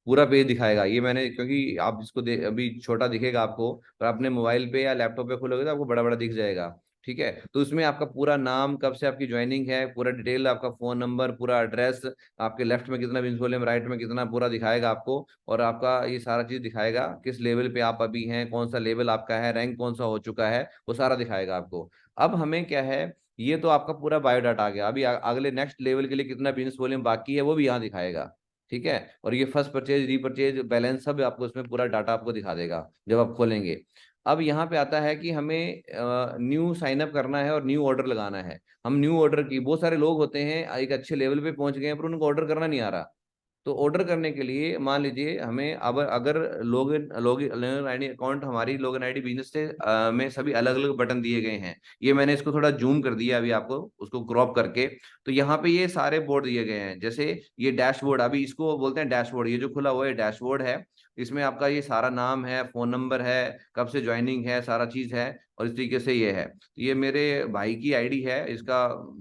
पूरा पेज दिखाएगा। ये मैंने, क्योंकि आप इसको अभी छोटा दिखेगा आपको, पर अपने मोबाइल पे या लैपटॉप पे खोलोगे तो आपको बड़ा बड़ा दिख जाएगा। ठीक है, तो उसमें आपका पूरा नाम, कब से आपकी ज्वाइनिंग है, पूरा डिटेल, आपका फोन नंबर, पूरा एड्रेस, आपके लेफ्ट में कितना बिजनेस वॉल्यूम, राइट में कितना, पूरा दिखाएगा आपको। और आपका ये सारा चीज दिखाएगा, किस लेवल पे आप अभी हैं, कौन सा लेवल आपका है, रैंक कौन सा हो चुका है, वो सारा दिखाएगा आपको। अब हमें क्या है, ये तो आपका पूरा बायोडाटा आ गया। अभी अगले नेक्स्ट लेवल के लिए कितना बिजनेस वॉल्यूम बाकी है वो भी यहाँ दिखाएगा। ठीक है, और ये फर्स्ट परचेज, रीपरचेज, बैलेंस सब आपको इसमें पूरा डाटा आपको दिखा देगा जब आप खोलेंगे। अब यहाँ पे आता है कि हमें न्यू साइन अप करना है और न्यू ऑर्डर लगाना है। हम न्यू ऑर्डर की, बहुत सारे लोग होते हैं एक अच्छे लेवल पे पहुंच गए हैं पर उनको ऑर्डर करना नहीं आ रहा। तो ऑर्डर करने के लिए मान लीजिए हमें, अब अगर लॉगिन लॉगिन आईडी अकाउंट, हमारी लॉगिन आईडी बिजनेस से में सभी अलग अलग बटन दिए गए हैं। ये मैंने इसको थोड़ा जूम कर दिया अभी आपको, उसको क्रॉप करके। तो यहाँ पे ये सारे बोर्ड दिए गए हैं, जैसे ये डैशबोर्ड, अभी इसको बोलते हैं डैशबोर्ड, ये जो खुला हुआ है डैशबोर्ड है। इसमें आपका ये सारा नाम है, फोन नंबर है, कब से ज्वाइनिंग है, सारा चीज है। और इस तरीके से ये है, ये मेरे भाई की आईडी है, इसका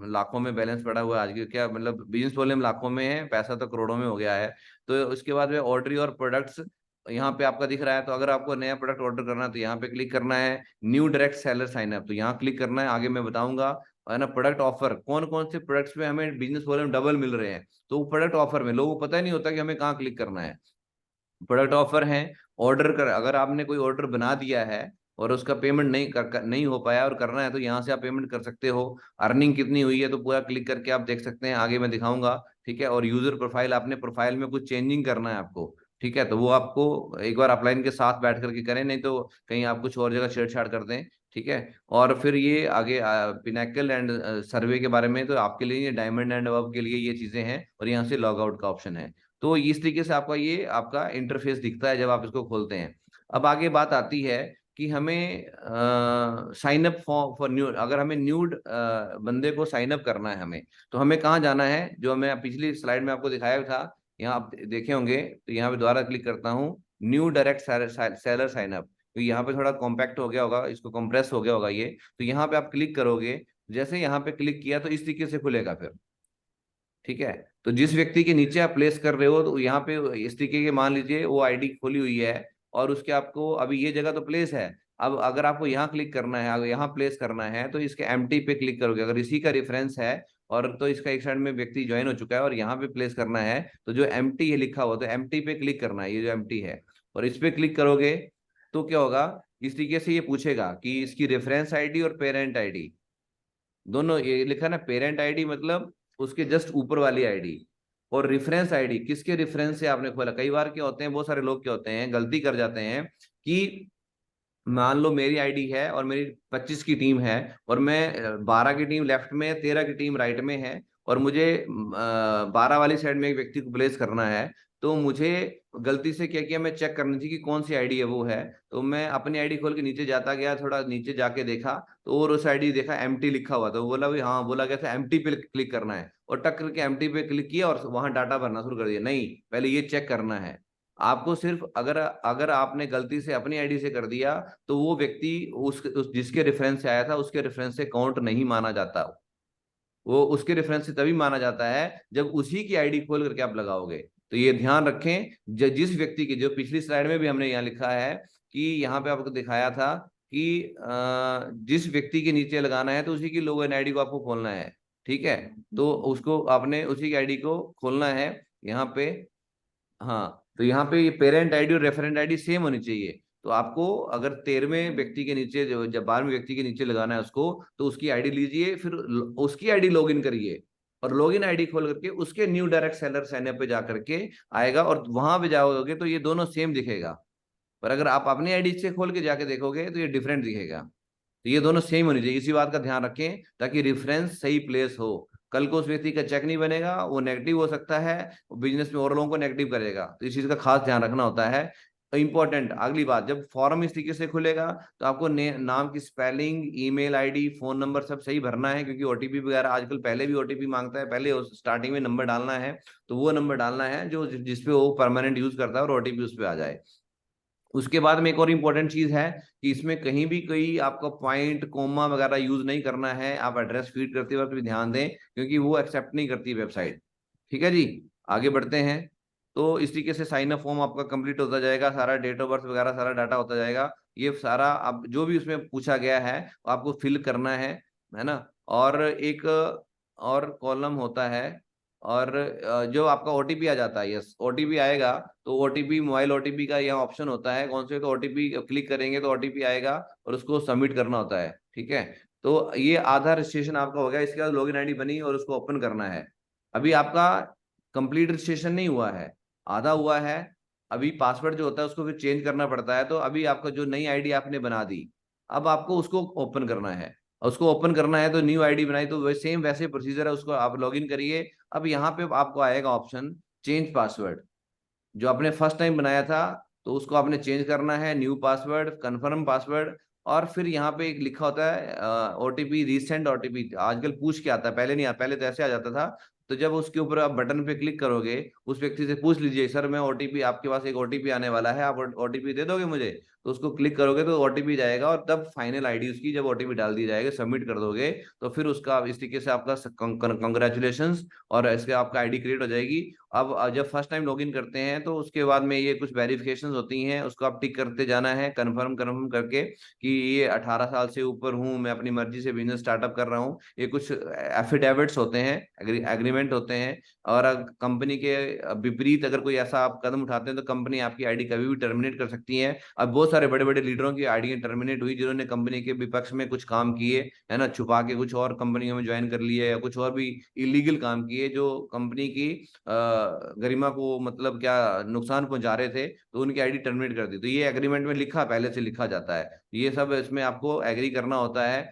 लाखों में बैलेंस पड़ा हुआ है आज के, क्या मतलब बिजनेस वॉल्यूम लाखों में है, पैसा तो करोड़ों में हो गया है। तो उसके बाद में ऑर्डर और प्रोडक्ट्स यहाँ पे आपका दिख रहा है। तो अगर आपको नया प्रोडक्ट ऑर्डर करना है तो यहाँ पे क्लिक करना है, new direct seller sign up, तो यहाँ क्लिक करना है। आगे मैं बताऊंगा, है ना, प्रोडक्ट ऑफर, कौन कौन से प्रोडक्ट्स में हमें बिजनेस वॉल्यूम डबल मिल रहे हैं। तो प्रोडक्ट ऑफर में लोगों को पता ही नहीं होता कि हमें कहाँ क्लिक करना है। प्रोडक्ट ऑफर है, ऑर्डर कर, अगर आपने कोई ऑर्डर बना दिया है और उसका पेमेंट नहीं हो पाया और करना है तो यहाँ से आप पेमेंट कर सकते हो। अर्निंग कितनी हुई है तो पूरा क्लिक करके आप देख सकते हैं, आगे मैं दिखाऊंगा। ठीक है, और यूजर प्रोफाइल, आपने प्रोफाइल में कुछ चेंजिंग करना है आपको। ठीक है, तो वो आपको एक बार अपलाइन के साथ बैठ करके करें, नहीं तो कहीं आप कुछ और जगह छेड़छाड़ कर दें। ठीक है, और फिर ये आगे पिनाकल एंड सर्वे के बारे में, तो आपके लिए ये डायमंड एंड अबव के लिए ये चीजें हैं, और यहाँ से लॉग आउट का ऑप्शन है। तो इस तरीके से आपका ये आपका इंटरफेस दिखता है जब आप इसको खोलते हैं। अब आगे बात आती है कि हमें साइन अप फॉर न्यू, अगर हमें न्यूड बंदे को साइन अप करना है हमें, तो हमें कहाँ जाना है, जो मैं पिछली स्लाइड में आपको दिखाया था, यहाँ आप देखे होंगे। तो यहाँ पे दोबारा क्लिक करता हूँ, new direct seller sign up. तो यहाँ पे थोड़ा कॉम्पैक्ट हो गया होगा, इसको कंप्रेस हो गया होगा ये। तो यहाँ पे आप क्लिक करोगे, जैसे यहाँ पे क्लिक किया तो इस तरीके से खुलेगा फिर। ठीक है, तो जिस व्यक्ति के नीचे आप प्लेस कर रहे हो तो यहाँ पे इस तरीके के, मान लीजिए वो आईडी खोली हुई है और उसके आपको अभी ये जगह तो प्लेस है। अब अगर आपको यहाँ क्लिक करना है, अगर यहाँ प्लेस करना है तो इसके एम्प्टी पे क्लिक करोगे, अगर इसी का रेफरेंस है और तो इसका एक साइड में व्यक्ति ज्वाइन हो चुका है और यहाँ पे प्लेस करना है, तो जो एम्प्टी है लिखा हुआ तो एम्प्टी पे क्लिक करना है, ये जो एम्प्टी है, और इस पे क्लिक करोगे तो क्या होगा, इस तरीके से ये पूछेगा कि इसकी रेफरेंस आईडी और पेरेंट आईडी दोनों, ये लिखा ना पेरेंट आईडी मतलब उसके जस्ट ऊपर वाली आईडी, और रेफरेंस आईडी किसके रेफरेंस से आपने खोला। कई बार क्या होते हैं, बहुत सारे लोग क्या होते हैं, गलती कर जाते हैं कि मान लो मेरी आईडी है और मेरी 25 की टीम है, और मैं 12 की टीम लेफ्ट में है, 13 की टीम राइट में है, और मुझे 12 वाली साइड में एक व्यक्ति को प्लेस करना है। तो मुझे गलती से क्या किया, मैं चेक करनी थी कि कौन सी आईडी है वो है। तो मैं अपनी आईडी खोल के नीचे जाता गया, थोड़ा नीचे जाके देखा तो, और उस आईडी देखा एम्प्टी लिखा हुआ, तो बोला भाई हाँ, बोला कैसे, एम्प्टी पे क्लिक करना है, और टक करके एम्प्टी पे क्लिक किया और वहां डाटा भरना शुरू कर दिया। नहीं, पहले ये चेक करना है आपको। सिर्फ अगर अगर आपने गलती से अपनी आईडी से कर दिया तो वो व्यक्ति जिसके रेफरेंस से आया था उसके रेफरेंस से काउंट नहीं माना जाता। वो उसके रेफरेंस से तभी माना जाता है जब उसी की आईडी खोल करके आप लगाओगे। तो ये ध्यान रखें, जिस व्यक्ति की, जो पिछली स्लाइड में भी हमने यहाँ लिखा है कि यहाँ पे आपको दिखाया था कि जिस व्यक्ति के नीचे लगाना है तो उसी की लॉगिन आईडी को आपको खोलना है। ठीक है, तो उसको आपने उसी की आईडी को खोलना है यहाँ पे। हाँ, तो यहाँ पे ये पेरेंट आईडी और रेफरेंट आईडी सेम होनी चाहिए। तो आपको अगर 13वें व्यक्ति के नीचे जब 12वें व्यक्ति के नीचे लगाना है उसको, तो उसकी आईडी लीजिए, फिर उसकी आईडी लॉगिन करिए, और लॉगिन आईडी खोल करके उसके new direct seller sign up पे जा करके आएगा, और वहां पे जाओगे तो ये दोनों सेम दिखेगा। पर अगर आप अपनी आईडी से खोल के जाके देखोगे तो ये डिफरेंट दिखेगा। तो ये दोनों सेम होनी चाहिए, इसी बात का ध्यान रखें ताकि रेफरेंस सही प्लेस हो। कल को उस व्यक्ति का चेक नहीं बनेगा, वो नेगेटिव हो सकता है, बिजनेस में और लोगों को नेगेटिव करेगा, तो इस चीज का खास ध्यान रखना होता है। इंपॉर्टेंट अगली बात, जब फॉर्म इस तरीके से खुलेगा तो आपको नाम की spelling, email ID, phone number सब सही भरना है, क्योंकि ओटीपी वगैरह आजकल पहले भी ओटीपी मांगता है, पहले स्टार्टिंग में नंबर डालना है, तो वो नंबर डालना है जो जिसपे वो परमानेंट यूज करता है और ओटीपी उस पर आ जाए। उसके बाद में एक और इम्पोर्टेंट चीज है कि इसमें कहीं भी कोई आपका पॉइंट कोमा वगैरह यूज नहीं करना है। आप एड्रेस फीड करते वक्त भी ध्यान दें, क्योंकि वो एक्सेप्ट नहीं करती वेबसाइट। ठीक है जी, आगे बढ़ते हैं। तो इस तरीके से साइन अप फॉर्म आपका कंप्लीट होता जाएगा, सारा डेट ऑफ बर्थ वगैरह सारा डाटा होता जाएगा। ये सारा अब जो भी उसमें पूछा गया है आपको फिल करना है ना। और एक और कॉलम होता है, और जो आपका ओटीपी आ जाता है, यस ओटीपी आएगा, तो ओटीपी मोबाइल ओटीपी का यहाँ ऑप्शन होता है कौन से, तो ओटीपी क्लिक करेंगे तो ओटीपी आएगा और उसको सबमिट करना होता है। ठीक है, तो ये आधार रजिस्ट्रेशन आपका हो गया। इसके बाद लॉगिन आईडी बनी और उसको ओपन करना है। अभी आपका कंप्लीट रजिस्ट्रेशन नहीं हुआ है, आधा हुआ है। अभी पासवर्ड जो होता है उसको फिर चेंज करना पड़ता है। तो अभी आपका जो नई आईडी आपने बना दी, अब आपको उसको ओपन करना है। और उसको ओपन करना है तो न्यू आईडी बनाई, तो सेम वैसे प्रोसीजर है, उसको आप लॉगिन करिए। अब यहाँ पे आपको आएगा ऑप्शन चेंज पासवर्ड। जो आपने फर्स्ट टाइम बनाया था तो उसको आपने चेंज करना है, न्यू पासवर्ड, कंफर्म पासवर्ड। और फिर यहाँ पे एक लिखा होता है ओटीपी, रीसेंट ओटीपी, आजकल पूछ के आता है, पहले नहीं आता, पहले तो ऐसे आ जाता था। तो जब उसके ऊपर आप बटन पे क्लिक करोगे, उस व्यक्ति से पूछ लीजिए सर मैं ओटीपी, आपके पास एक ओटीपी आने वाला है, आप ओटीपी दे दोगे मुझे। तो उसको क्लिक करोगे तो ओटीपी जाएगा, और तब फाइनल आईडी उसकी जब ओटीपी डाल दी जाएगी, सबमिट कर दोगे, तो फिर उसका इस तरीके से आपका कंग्रेचुलेशन, और इसके आपका आईडी क्रिएट हो जाएगी। अब जब फर्स्ट टाइम लॉगिन करते हैं तो उसके बाद में ये कुछ वेरिफिकेशंस होती हैं, उसको आप टिक करते जाना है, कंफर्म कंफर्म करके कि ये 18 साल से ऊपर हूँ, मैं अपनी मर्जी से बिजनेस स्टार्टअप कर रहा हूँ। ये कुछ एफिडेविट्स होते हैं, एग्रीमेंट होते हैं। और कंपनी के विपरीत अगर कोई ऐसा आप कदम उठाते हैं तो कंपनी आपकी आईडी कभी भी टर्मिनेट कर सकती है। अब बहुत सारे बड़े बड़े लीडरों की आईडी टर्मिनेट हुई जिन्होंने कंपनी के विपक्ष में कुछ काम किए, है ना, छुपा के कुछ और कंपनियों में ज्वाइन कर लिए, या कुछ और भी इलीगल काम किए जो कंपनी की गरिमा को मतलब क्या नुकसान पहुंचा रहे थे, तो उनकी आईडी टर्मिनेट कर दी। तो ये एग्रीमेंट में लिखा, पहले से लिखा जाता है, ये सब इसमें आपको एग्री करना होता है।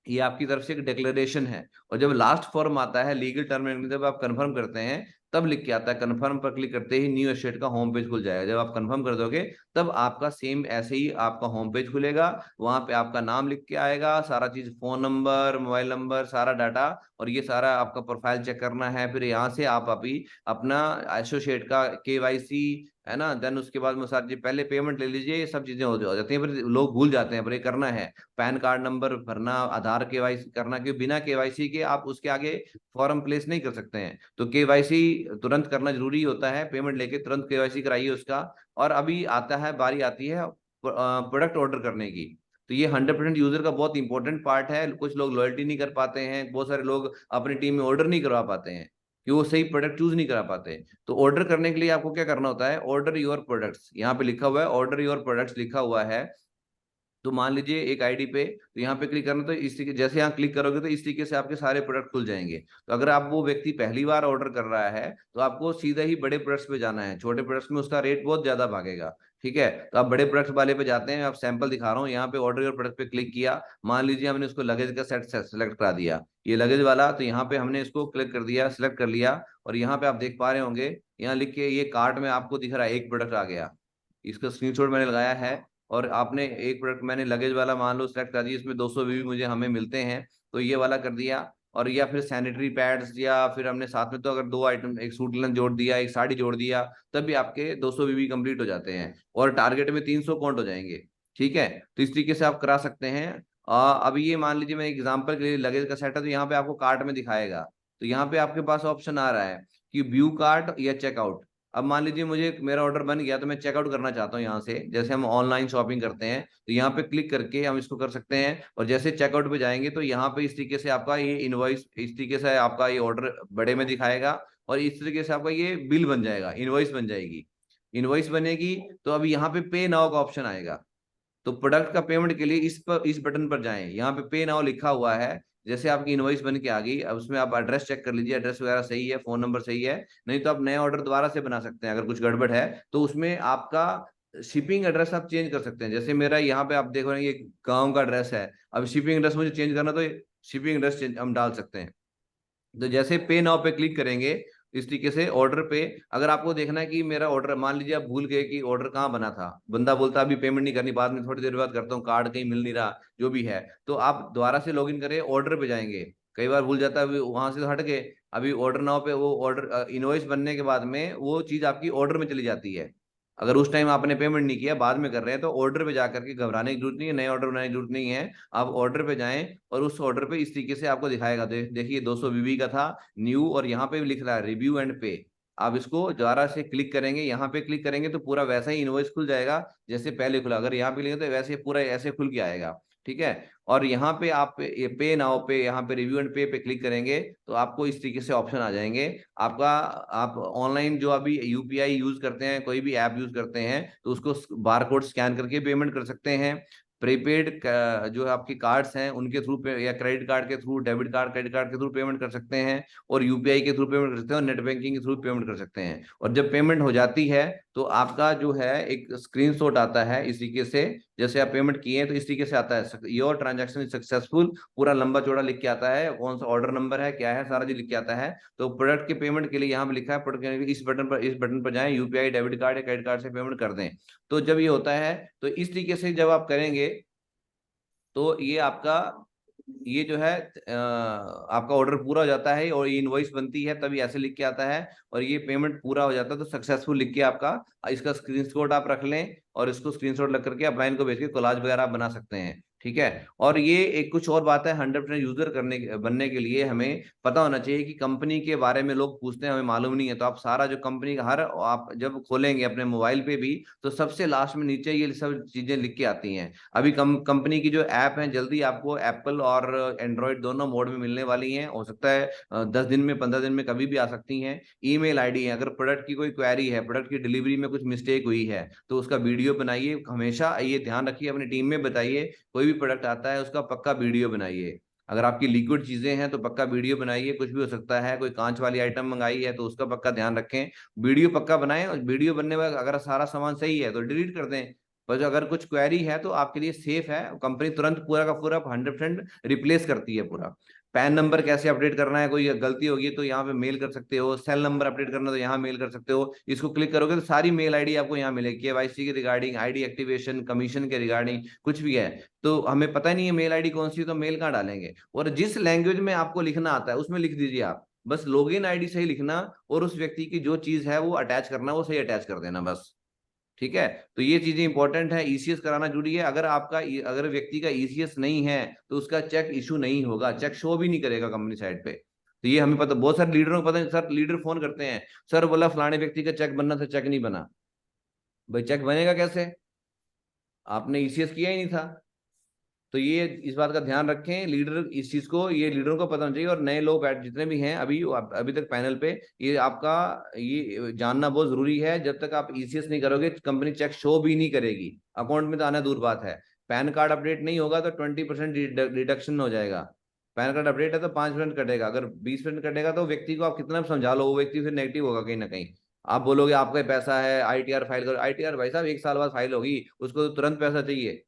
ये आपकी तरफ से एक डिक्लेरेशन है। और जब लास्ट फॉर्म आता है लीगल टर्म में, जब आप कंफर्म करते हैं तब लिख के आता है, कंफर्म पर क्लिक करते ही न्यू एस्टेट का होम पेज खुल जाएगा। जब आप कंफर्म कर दोगे तब आपका सेम ऐसे ही आपका होम पेज खुलेगा, वहां पे आपका नाम लिख के आएगा, सारा चीज, फोन नंबर, मोबाइल नंबर, सारा डाटा, और ये सारा आपका प्रोफाइल चेक करना है। फिर यहाँ से आप अभी अपना एसोसिएट का केवाईसी, है ना, देन उसके बाद में सर जी पहले पेमेंट ले लीजिए, ये सब चीजें हो जाती हैं। फिर लोग भूल जाते हैं, पर ये करना है, पैन कार्ड नंबर भरना, आधार केवाईसी करना, क्योंकि बिना केवाईसी के आप उसके आगे फॉर्म प्लेस नहीं कर सकते हैं। तो केवाईसी तुरंत करना जरूरी होता है, पेमेंट लेके तुरंत केवाईसी कराइए उसका। और अभी आता है, बारी आती है प्रोडक्ट ऑर्डर करने की। तो ये 100% यूजर का बहुत इंपॉर्टेंट पार्ट है। कुछ लोग लॉयल्टी नहीं कर पाते हैं, बहुत सारे लोग अपनी टीम में ऑर्डर नहीं करवा पाते हैं कि वो सही प्रोडक्ट चूज नहीं करा पाते। तो ऑर्डर करने के लिए आपको क्या करना होता है, ऑर्डर योर प्रोडक्ट्स, यहाँ पे लिखा हुआ है ऑर्डर योर प्रोडक्ट्स लिखा हुआ है। तो मान लीजिए एक आईडी पे, तो यहाँ पे क्लिक करना, तो इस तरीके जैसे यहाँ क्लिक करोगे तो इस तरीके से आपके सारे प्रोडक्ट खुल जाएंगे। तो अगर आप वो व्यक्ति पहली बार ऑर्डर कर रहा है तो आपको सीधा ही बड़े प्रोडक्ट्स पे जाना है, छोटे प्रोडक्ट्स में उसका रेट बहुत ज्यादा भागेगा। ठीक है, तो आप बड़े प्रोडक्ट्स वाले पे जाते हैं। आप सैंपल दिखा रहा हूँ, यहाँ पे ऑर्डर योर प्रोडक्ट पे क्लिक किया, मान लीजिए हमने उसको लगेज का सेट सेलेक्ट करा दिया, ये लगेज वाला, तो यहाँ पे हमने इसको क्लिक कर दिया, सिलेक्ट कर लिया। और यहाँ पे आप देख पा रहे होंगे, यहाँ लिख के ये कार्ट में आपको दिख रहा है एक प्रोडक्ट आ गया, इसका स्क्रीनशॉट मैंने लगाया है। और आपने एक प्रोडक्ट मैंने लगेज वाला मान लो सेलेक्ट कर दिया, इसमें 200 भी मुझे हमें मिलते हैं, तो ये वाला कर दिया। और या फिर सैनिटरी पैड्स, या फिर हमने साथ में तो अगर दो आइटम, एक सूट लन जोड़ दिया, एक साड़ी जोड़ दिया, तब भी आपके 200 बीबी कंप्लीट हो जाते हैं, और टारगेट में 300 काउंट हो जाएंगे। ठीक है, तो इस तरीके से आप करा सकते हैं। अभी ये मान लीजिए मैं एग्जांपल के लिए लगेज का सेट है, तो यहाँ पे आपको कार्ट में दिखाएगा। तो यहाँ पे आपके पास ऑप्शन आ रहा है कि व्यू कार्ट या चेकआउट। अब मान लीजिए मुझे मेरा ऑर्डर बन गया, तो मैं चेकआउट करना चाहता हूँ यहाँ से, जैसे हम ऑनलाइन शॉपिंग करते हैं तो यहाँ पे क्लिक करके हम इसको कर सकते हैं। और जैसे चेकआउट पे जाएंगे तो यहाँ पे इस तरीके से आपका ये इनवॉइस, इस तरीके से आपका ये ऑर्डर बड़े में दिखाएगा, और इस तरीके से आपका ये बिल बन जाएगा, इनवॉइस बन जाएगी। इनवॉइस बनेगी तो अभी यहाँ पे पे नाउ का ऑप्शन आएगा। तो प्रोडक्ट का पेमेंट के लिए इस बटन पर जाएं, यहाँ पे पे नाउ लिखा हुआ है। जैसे आपकी इनवॉइस बन के आ गई, अब उसमें आप एड्रेस चेक कर लीजिए, एड्रेस वगैरह सही है, फोन नंबर सही है, नहीं तो आप नया ऑर्डर दोबारा से बना सकते हैं। अगर कुछ गड़बड़ है तो उसमें आपका शिपिंग एड्रेस आप चेंज कर सकते हैं। जैसे मेरा यहाँ पे आप देख रहे हैं ये गांव का एड्रेस है, अब शिपिंग एड्रेस मुझे चेंज करना, तो शिपिंग एड्रेस हम डाल सकते हैं। तो जैसे पे नाउ पे क्लिक करेंगे, इस तरीके से ऑर्डर पे, अगर आपको देखना है कि मेरा ऑर्डर, मान लीजिए आप भूल गए कि ऑर्डर कहाँ बना था, बंदा बोलता अभी पेमेंट नहीं करनी, बाद में थोड़ी देर बाद करता हूँ, कार्ड कहीं मिल नहीं रहा, जो भी है, तो आप दोबारा से लॉगिन करें, ऑर्डर पे जाएंगे। कई बार भूल जाता है, वहां से तो हट गए, अभी ऑर्डर नाउ पे वो ऑर्डर इनवॉइस बनने के बाद में वो चीज आपकी ऑर्डर में चली जाती है। अगर उस टाइम आपने पेमेंट नहीं किया, बाद में कर रहे हैं, तो ऑर्डर पे जाकर के घबराने की जरूरत नहीं है, नए ऑर्डर बनाने की जरूरत नहीं है। आप ऑर्डर पे जाएं और उस ऑर्डर पे इस तरीके से आपको दिखाएगा, देखिए 200 BB का था न्यू, और यहाँ पे भी लिख रहा है रिव्यू एंड पे। आप इसको दोबारा से क्लिक करेंगे, यहाँ पे क्लिक करेंगे तो पूरा वैसा ही इनवॉइस खुल जाएगा जैसे पहले खुला। अगर यहाँ पे लेंगे तो वैसे पूरा ऐसे खुल के आएगा, ठीक है। और यहाँ पे आप ये पे नाउ पे, यहाँ पे रिव्यू एंड पे क्लिक करेंगे तो आपको इस तरीके से ऑप्शन आ जाएंगे आपका। आप ऑनलाइन जो अभी यूपीआई यूज करते हैं, कोई भी ऐप यूज करते हैं, तो उसको बार कोड स्कैन करके पेमेंट कर सकते हैं। प्रीपेड जो आपके कार्ड्स हैं उनके थ्रू, या क्रेडिट कार्ड के through, debit card, credit card के थ्रू पेमेंट कर सकते हैं, और यूपीआई के थ्रू पेमेंट कर सकते हैं, और नेट बैंकिंग के थ्रू पेमेंट कर सकते हैं। और जब पेमेंट हो जाती है तो आपका जो है एक स्क्रीनशॉट आता है इस तरीके से, जैसे आप पेमेंट किए हैं तो इस तरीके से आता है, योर ट्रांजैक्शन इज सक्सेसफुल, पूरा लंबा चौड़ा लिख के आता है, कौन सा ऑर्डर नंबर है, क्या है, सारा चीज लिख के आता है। तो प्रोडक्ट के पेमेंट के लिए यहाँ पे लिखा है, प्रोडक्ट इस बटन पर जाएं, यूपीआई, डेबिट कार्ड या क्रेडिट कार्ड से पेमेंट कर दें। तो जब ये होता है तो इस तरीके से जब आप करेंगे तो ये आपका, ये जो है आपका ऑर्डर पूरा हो जाता है, और ये इनवॉइस बनती है तभी ऐसे लिख के आता है, और ये पेमेंट पूरा हो जाता है तो सक्सेसफुल लिख के आपका, इसका स्क्रीनशॉट आप रख लें, और इसको स्क्रीनशॉट लग करके अपलाइन को भेज के कोलाज वगैरह आप बना सकते हैं, ठीक है। और ये एक कुछ और बात है, 100% यूजर बनने के लिए हमें पता होना चाहिए कि कंपनी के बारे में लोग पूछते हैं, हमें मालूम नहीं है, तो आप सारा जो कंपनी का हर, आप जब खोलेंगे अपने मोबाइल पे भी, तो सबसे लास्ट में नीचे ये सब चीजें लिख के आती हैं। अभी कंपनी की जो ऐप है जल्दी आपको एप्पल और एंड्रॉयड दोनों मोड में मिलने वाली हैं, हो सकता है 10 दिन में, 15 दिन में, कभी भी आ सकती हैं। ईमेल आईडी है, अगर प्रोडक्ट की कोई क्वेरी है, प्रोडक्ट की डिलीवरी में कुछ मिस्टेक हुई है तो उसका वीडियो बनाइए, हमेशा ये ध्यान रखिए, अपनी टीम में बताइए, कोई भी प्रोडक्ट आता है उसका पक्का वीडियो बनाइए। अगर आपकी लिक्विड चीजें हैं तो पक्का वीडियो बनाइए, कुछ भी हो सकता है, कोई कांच वाली आइटम मंगाई है तो उसका पक्का ध्यान रखें, वीडियो पक्का बनाएं। और वीडियो बनने में अगर सारा सामान सही है तो डिलीट कर दें, पर अगर कुछ क्वेरी है तो आपके लिए सेफ है, कंपनी तुरंत पूरा का पूरा 100% रिप्लेस करती है पूरा। पैन नंबर कैसे अपडेट करना है, कोई गलती होगी तो यहाँ पे मेल कर सकते हो, सेल नंबर अपडेट करना तो यहाँ मेल कर सकते हो, इसको क्लिक करोगे तो सारी मेल आईडी आपको यहाँ मिलेगी, केवाईसी के रिगार्डिंग, आईडी एक्टिवेशन, कमीशन के रिगार्डिंग, कुछ भी है। तो हमें पता नहीं है मेल आईडी कौन सी, तो मेल कहाँ डालेंगे, और जिस लैंग्वेज में आपको लिखना आता है उसमें लिख दीजिए आप, बस लॉगिन आईडी सही लिखना, और उस व्यक्ति की जो चीज है वो अटैच करना, वो सही अटैच कर देना बस, ठीक है। तो ये चीजें इंपॉर्टेंट है, ईसीएस कराना जरूरी है। अगर व्यक्ति का ईसीएस नहीं है तो उसका चेक इशू नहीं होगा, चेक शो भी नहीं करेगा कंपनी साइड पे। तो ये हमें पता, बहुत सारे लीडरों को पता है, सर लीडर फोन करते हैं, सर बोला फलाने व्यक्ति का चेक बनना था, चेक नहीं बना। भाई चेक बनेगा कैसे, आपने ईसीएस किया ही नहीं था। तो ये इस बात का ध्यान रखें, लीडर इस चीज को, ये लीडरों को पता होना चाहिए। और नए लोग बैठ जितने भी हैं अभी तक पैनल पे, ये आपका ये जानना बहुत जरूरी है, जब तक आप ईसीएस नहीं करोगे कंपनी चेक शो भी नहीं करेगी, अकाउंट में तो आना दूर बात है। पैन कार्ड अपडेट नहीं होगा तो 20% डिडक्शन हो जाएगा। पैन कार्ड अपडेट है तो 5% कटेगा, अगर 20% कटेगा तो व्यक्ति को आप कितना भी समझा लो, वो व्यक्ति फिर नेगेटिव होगा कहीं ना कहीं। आप बोलोगे आपका पैसा है, आईटीआर फाइल करो, आईटीआर भाई साहब 1 साल बाद फाइल होगी, उसको तो तुरंत पैसा चाहिए,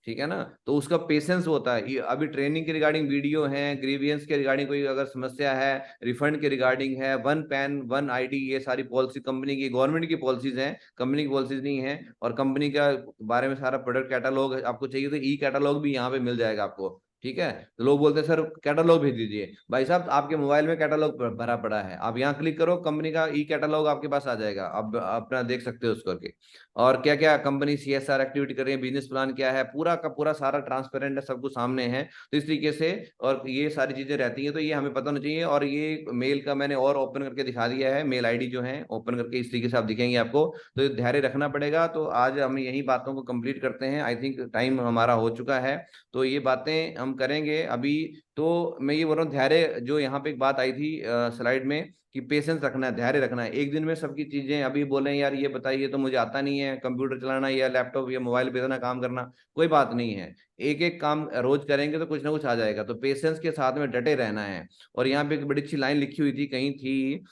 ठीक है ना। तो उसका पेशेंस होता है। अभी ट्रेनिंग के रिगार्डिंग वीडियो है, ग्रीवियंस के रिगार्डिंग कोई अगर समस्या है, रिफंड के रिगार्डिंग है, वन पैन वन आईडी, ये सारी पॉलिसी कंपनी की, गवर्नमेंट की पॉलिसीज हैं, कंपनी की पॉलिसीज नहीं है। और कंपनी का बारे में सारा प्रोडक्ट कैटालॉग आपको चाहिए तो ई कैटालॉग भी यहाँ पे मिल जाएगा आपको, ठीक है। तो लोग बोलते हैं सर कैटलॉग भेज दीजिए, भाई साहब आपके मोबाइल में कैटलॉग भरा पड़ा है, आप यहाँ क्लिक करो, कंपनी का ई कैटलॉग आपके पास आ जाएगा, आप अपना देख सकते हो उसको करके। और क्या क्या कंपनी CSR एक्टिविटी कर रही है, बिजनेस प्लान क्या है, पूरा का पूरा सारा ट्रांसपेरेंट है, सब कुछ सामने है। तो इस तरीके से और ये सारी चीजें रहती हैं, तो ये हमें पता होना चाहिए। और ये मेल का मैंने और ओपन करके दिखा दिया है, मेल ID जो है ओपन करके इस तरीके से आप दिखेंगे आपको, तो धैर्य रखना पड़ेगा। तो आज हम यही बातों को कंप्लीट करते हैं, आई थिंक टाइम हमारा हो चुका है, तो ये बातें हम करेंगे अभी। तो मैं ये बोल रहा हूँ धैर्य, जो यहाँ पे एक बात आई थी स्लाइड में कि पेशेंस रखना है, धैर्य रखना है। एक दिन में सबकी चीजें अभी बोले यार ये बताइए तो मुझे आता नहीं है, कंप्यूटर चलाना या लैपटॉप या मोबाइल पे इतना काम करना, कोई बात नहीं है, एक एक काम रोज करेंगे तो कुछ ना कुछ आ जाएगा। तो पेशेंस के साथ में डटे रहना है। और यहाँ पे एक बड़ी अच्छी लाइन लिखी हुई थी, कहीं थी,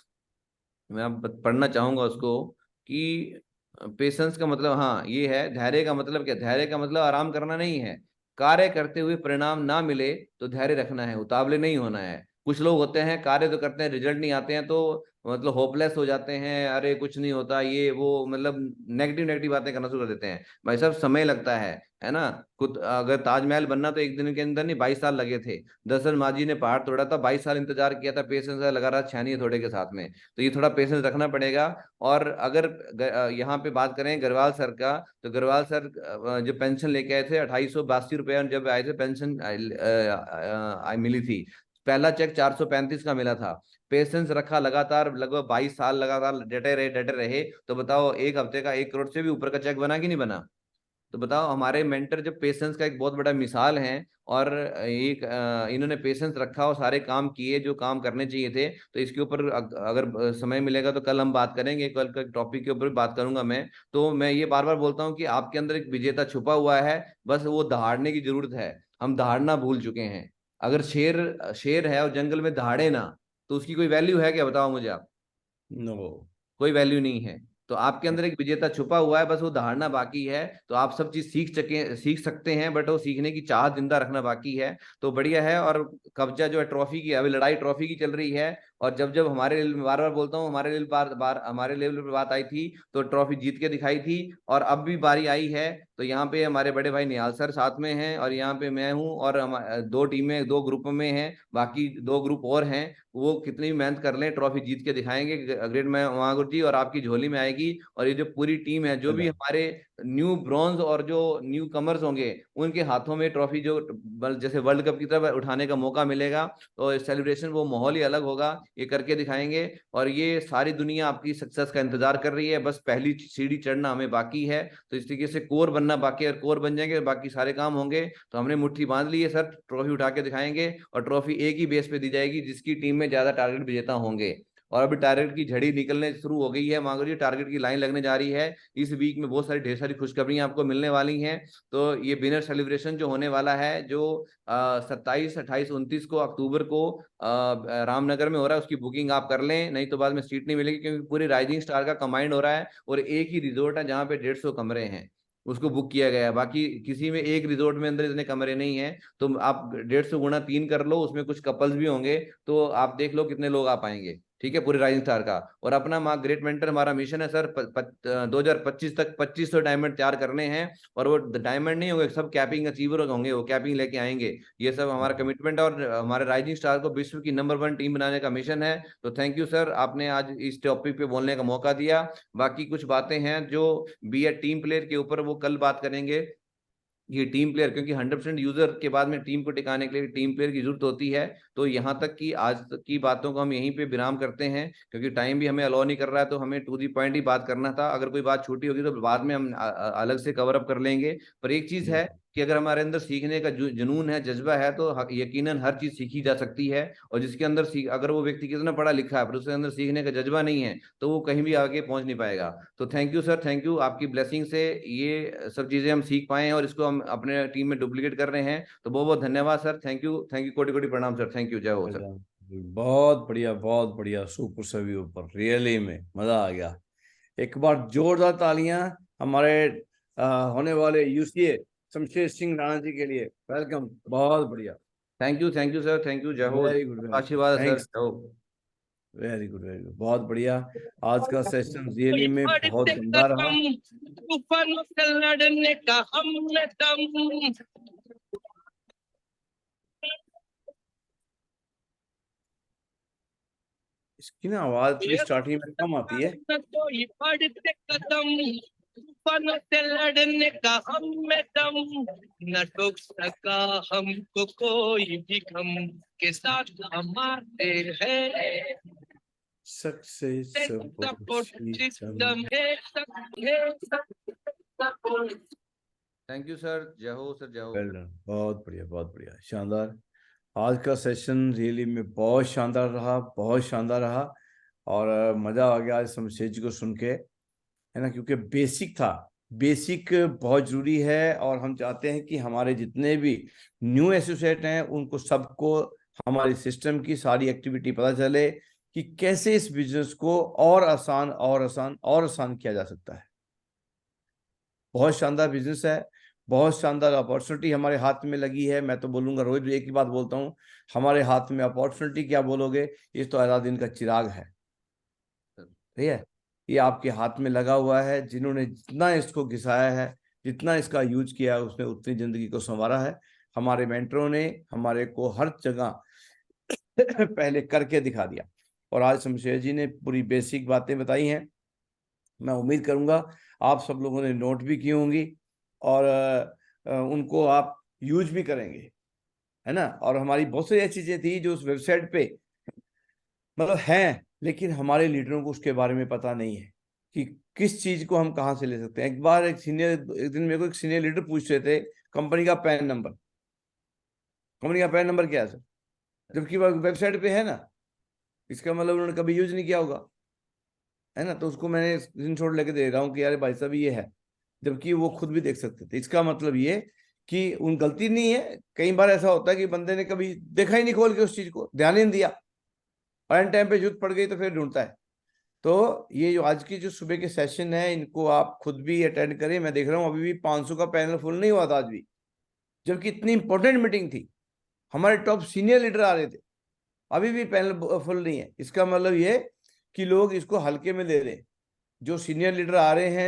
मैं अब पढ़ना चाहूंगा उसको, कि पेशेंस का मतलब, हाँ ये है, धैर्य का मतलब क्या, धैर्य का मतलब आराम करना नहीं है, कार्य करते हुए परिणाम ना मिले तो धैर्य रखना है, उतावले नहीं होना है। कुछ लोग होते हैं कार्य तो करते हैं, रिजल्ट नहीं आते हैं तो मतलब होपलेस हो जाते हैं, अरे कुछ नहीं होता ये वो, मतलब नेगेटिव नेगेटिव बातें करना शुरू कर देते हैं। भाई साहब समय लगता है ना। खुद अगर ताजमहल बनना तो एक दिन के अंदर नहीं, 22 साल लगे थे। दशरथ माझी ने पहाड़ तोड़ा था, 22 साल इंतजार किया था, पेशेंस लगा रहा छानिए थोड़े के साथ में। तो ये थोड़ा पेशेंस रखना पड़ेगा। और अगर यहाँ पे बात करें गरवाल सर का, तो गरवाल सर जो पेंशन लेके आए थे 2882 रुपये, जब आए थे पेंशन मिली थी, पहला चेक 435 का मिला था। पेशेंस रखा लगातार, लगभग 22 साल लगातार डटे रहे, तो बताओ एक हफ्ते का 1 करोड़ से भी ऊपर का चेक बना कि नहीं बना। तो बताओ हमारे मेंटर जो पेशेंस का एक बहुत बड़ा मिसाल है। और एक इन्होंने पेशेंस रखा और सारे काम किए जो काम करने चाहिए थे। तो इसके ऊपर अगर समय मिलेगा तो कल हम बात करेंगे, कल का टॉपिक के ऊपर बात करूंगा मैं। तो मैं ये बार बार बोलता हूँ कि आपके अंदर एक विजेता छुपा हुआ है, बस वो दहाड़ने की जरूरत है। हम दहाड़ना भूल चुके हैं। अगर शेर शेर है और जंगल में दहाड़े ना, तो उसकी कोई वैल्यू है क्या, बताओ मुझे आप। नो। कोई वैल्यू नहीं है। तो आपके अंदर एक विजेता छुपा हुआ है, बस वो दहाड़ना बाकी है। तो आप सब चीज सीख सकते हैं, बट वो सीखने की चाह जिंदा रखना बाकी है। तो बढ़िया है। और कब्जा जो है ट्रॉफी की, अभी लड़ाई ट्रॉफी की चल रही है। और जब जब हमारे लेवल, बार बार बोलता हूँ, हमारे लेवल बार हमारे लेवल पर बात आई थी तो ट्रॉफी जीत के दिखाई थी। और अब भी बारी आई है। तो यहाँ पे हमारे बड़े भाई निहाल सर साथ में हैं, और यहाँ पे मैं हूँ, और हम दो टीमें, दो ग्रुप में हैं, बाकी दो ग्रुप और हैं। वो कितनी भी मेहनत कर लें, ट्रॉफी जीत के दिखाएंगे। ग्रेट महागुरु जी, और आपकी झोली में आएगी। और ये जो पूरी टीम है, जो भी चलो। हमारे न्यू ब्रॉन्ज और जो न्यू कमर्स होंगे, उनके हाथों में ट्रॉफी जो जैसे वर्ल्ड कप की तरफ उठाने का मौका मिलेगा, तो सेलिब्रेशन वो माहौल ही अलग होगा, ये करके दिखाएंगे। और ये सारी दुनिया आपकी सक्सेस का इंतजार कर रही है, बस पहली सीढ़ी चढ़ना हमें बाकी है। तो इस तरीके से कोर बनना बाकी है, कोर बन जाएंगे बाकी सारे काम होंगे। तो हमने मुट्ठी बांध ली है सर, ट्रॉफी उठा के दिखाएंगे। और ट्रॉफी एक ही बेस पे दी जाएगी, जिसकी टीम में ज्यादा टारगेट विजेता होंगे। और अभी टारगेट की झड़ी निकलने शुरू हो गई है, मान लीजिए टारगेट की लाइन लगने जा रही है। इस वीक में बहुत सारी ढेर सारी खुशखबरियां आपको मिलने वाली हैं। तो ये विनर सेलिब्रेशन जो होने वाला है, जो 27, 28, 29 को अक्टूबर को रामनगर में हो रहा है, उसकी बुकिंग आप कर लें, नहीं तो बाद में सीट नहीं मिलेगी, क्योंकि पूरी राइजिंग स्टार का कमांड हो रहा है। और एक ही रिजोर्ट है जहाँ पे 150 कमरे हैं, उसको बुक किया गया है। बाकी किसी में एक रिजोर्ट में अंदर इतने कमरे नहीं है। तो आप 150 गुणा 3 कर लो, उसमें कुछ कपल्स भी होंगे, तो आप देख लो कितने लोग आ पाएंगे। ठीक है, पूरे राइजिंग स्टार का। और अपना माँ ग्रेट मेंटर, हमारा मिशन है सर 2025 तक 2500 डायमंड तैयार करने हैं। और वो डायमंड नहीं होंगे, सब कैपिंग अचीवर होंगे, वो कैपिंग लेके आएंगे। ये सब हमारा कमिटमेंट है, और हमारे राइजिंग स्टार को विश्व की नंबर 1 टीम बनाने का मिशन है। तो थैंक यू सर, आपने आज इस टॉपिक पे बोलने का मौका दिया। बाकी कुछ बातें हैं जो बी ए टीम प्लेयर के ऊपर, वो कल बात करेंगे। ये टीम प्लेयर, क्योंकि 100% यूजर के बाद में टीम को टिकाने के लिए टीम प्लेयर की जरूरत होती है। तो यहाँ तक कि आज तक की बातों को हम यहीं पे विराम करते हैं, क्योंकि टाइम भी हमें अलाउ नहीं कर रहा है। तो हमें टू दी पॉइंट ही बात करना था, अगर कोई बात छूटी होगी तो बाद में हम अलग से कवर अप कर लेंगे। पर एक चीज है कि अगर हमारे अंदर सीखने का जुनून है, जज्बा है, तो यकीनन हर चीज सीखी जा सकती है। और जिसके अंदर अगर वो व्यक्ति कितना पढ़ा लिखा है पर उसके अंदर सीखने का जज्बा नहीं है, तो वो कहीं भी आगे पहुंच नहीं पाएगा। तो thank you sir, thank you, आपकी ब्लेसिंग से ये सब चीजें हम सीख पाए हैं, और इसको हम अपने टीम में डुप्लीकेट कर रहे हैं। तो बहुत बहुत धन्यवाद sir, thank you, thank you, कोटि कोटि प्रणाम सर, थैंक यू, जय हो सर। बहुत बढ़िया, बहुत बढ़िया, सुपर सभी ऊपर, रियली में मजा आ गया। एक बार जोरदार तालियां हमारे होने वाले UCA शमशेर सिंह राणा जी के लिए। वेलकम, बहुत बढ़िया। Thank you sir, thank you, जय हो, वेरी गुड, आशीर्वाद है सर, थैंक्स। जय हो। वेरी गुड, वेरी गुड, बहुत बढ़िया। आज का सेशन रियली में बहुत गंदा रहा। तूफानों से लड़ने का हमने दम इसकी ना आवाज थोड़ी स्टार्टिंग में कम आती है। कोई बढ़ते कदम तूफानों से लड़ने का हम में दम, न टोक सका हमको कोई भी गम, के साथ हमारे हैं सक्सेस सपोर्ट सिस्टम है सपोर्ट। थैंक यू सर, जय हो सर, जय हो। वेल डन, बहुत बढ़िया, बहुत बढ़िया, शानदार। आज का सेशन रियली में बहुत शानदार रहा, बहुत शानदार रहा। और मजा आ गया आज शमशेर जी को सुन के, है ना, क्योंकि बेसिक था। बेसिक बहुत जरूरी है, और हम चाहते हैं कि हमारे जितने भी न्यू एसोसिएट हैं उनको सबको हमारी सिस्टम की सारी एक्टिविटी पता चले कि कैसे इस बिजनेस को और आसान और आसान और आसान किया जा सकता है। बहुत शानदार बिजनेस है, बहुत शानदार अपॉर्चुनिटी हमारे हाथ में लगी है। मैं तो बोलूंगा, रोज एक ही बात बोलता हूँ, हमारे हाथ में अपॉर्चुनिटी क्या बोलोगे, ये तो अलादीन का चिराग है। ठीक है, ये आपके हाथ में लगा हुआ है। जिन्होंने जितना इसको घिसाया है, जितना इसका यूज किया है, उसने उतनी जिंदगी को संवारा है। हमारे मेंटरों ने हमारे को हर जगह पहले करके दिखा दिया, और आज शमशेर जी ने पूरी बेसिक बातें बताई हैं। मैं उम्मीद करूंगा आप सब लोगों ने नोट भी की होंगी, और उनको आप यूज भी करेंगे, है ना। और हमारी बहुत सारी ऐसी चीजें थी जो उस वेबसाइट पे मतलब हैं, लेकिन हमारे लीडरों को उसके बारे में पता नहीं है कि किस चीज को हम कहाँ से ले सकते हैं। एक दिन मेरे को एक सीनियर लीडर पूछ रहे थे कंपनी का पैन नंबर। कंपनी का पैन नंबर क्या है सर, जबकि वह वेबसाइट पे है ना। इसका मतलब उन्होंने कभी यूज नहीं किया होगा, है ना। तो उसको मैंने स्क्रीनशॉट लेके दे रहा हूँ कि यार भाई साहब ये है, जबकि वो खुद भी देख सकते थे। इसका मतलब ये कि उन गलती नहीं है। कई बार ऐसा होता है कि बंदे ने कभी देखा ही नहीं खोल के उस चीज को, ध्यान ही नहीं दिया, और एंड टाइम पे जरूरत पड़ गई तो फिर ढूंढता है। तो ये जो आज की जो सुबह के सेशन है, इनको आप खुद भी अटेंड करें। मैं देख रहा हूँ अभी भी 500 का पैनल फुल नहीं हुआ था आज भी, जबकि इतनी इंपॉर्टेंट मीटिंग थी, हमारे टॉप सीनियर लीडर आ रहे थे, अभी भी पैनल फुल नहीं है। इसका मतलब ये कि लोग इसको हल्के में ले रहे हैं। जो सीनियर लीडर आ रहे हैं,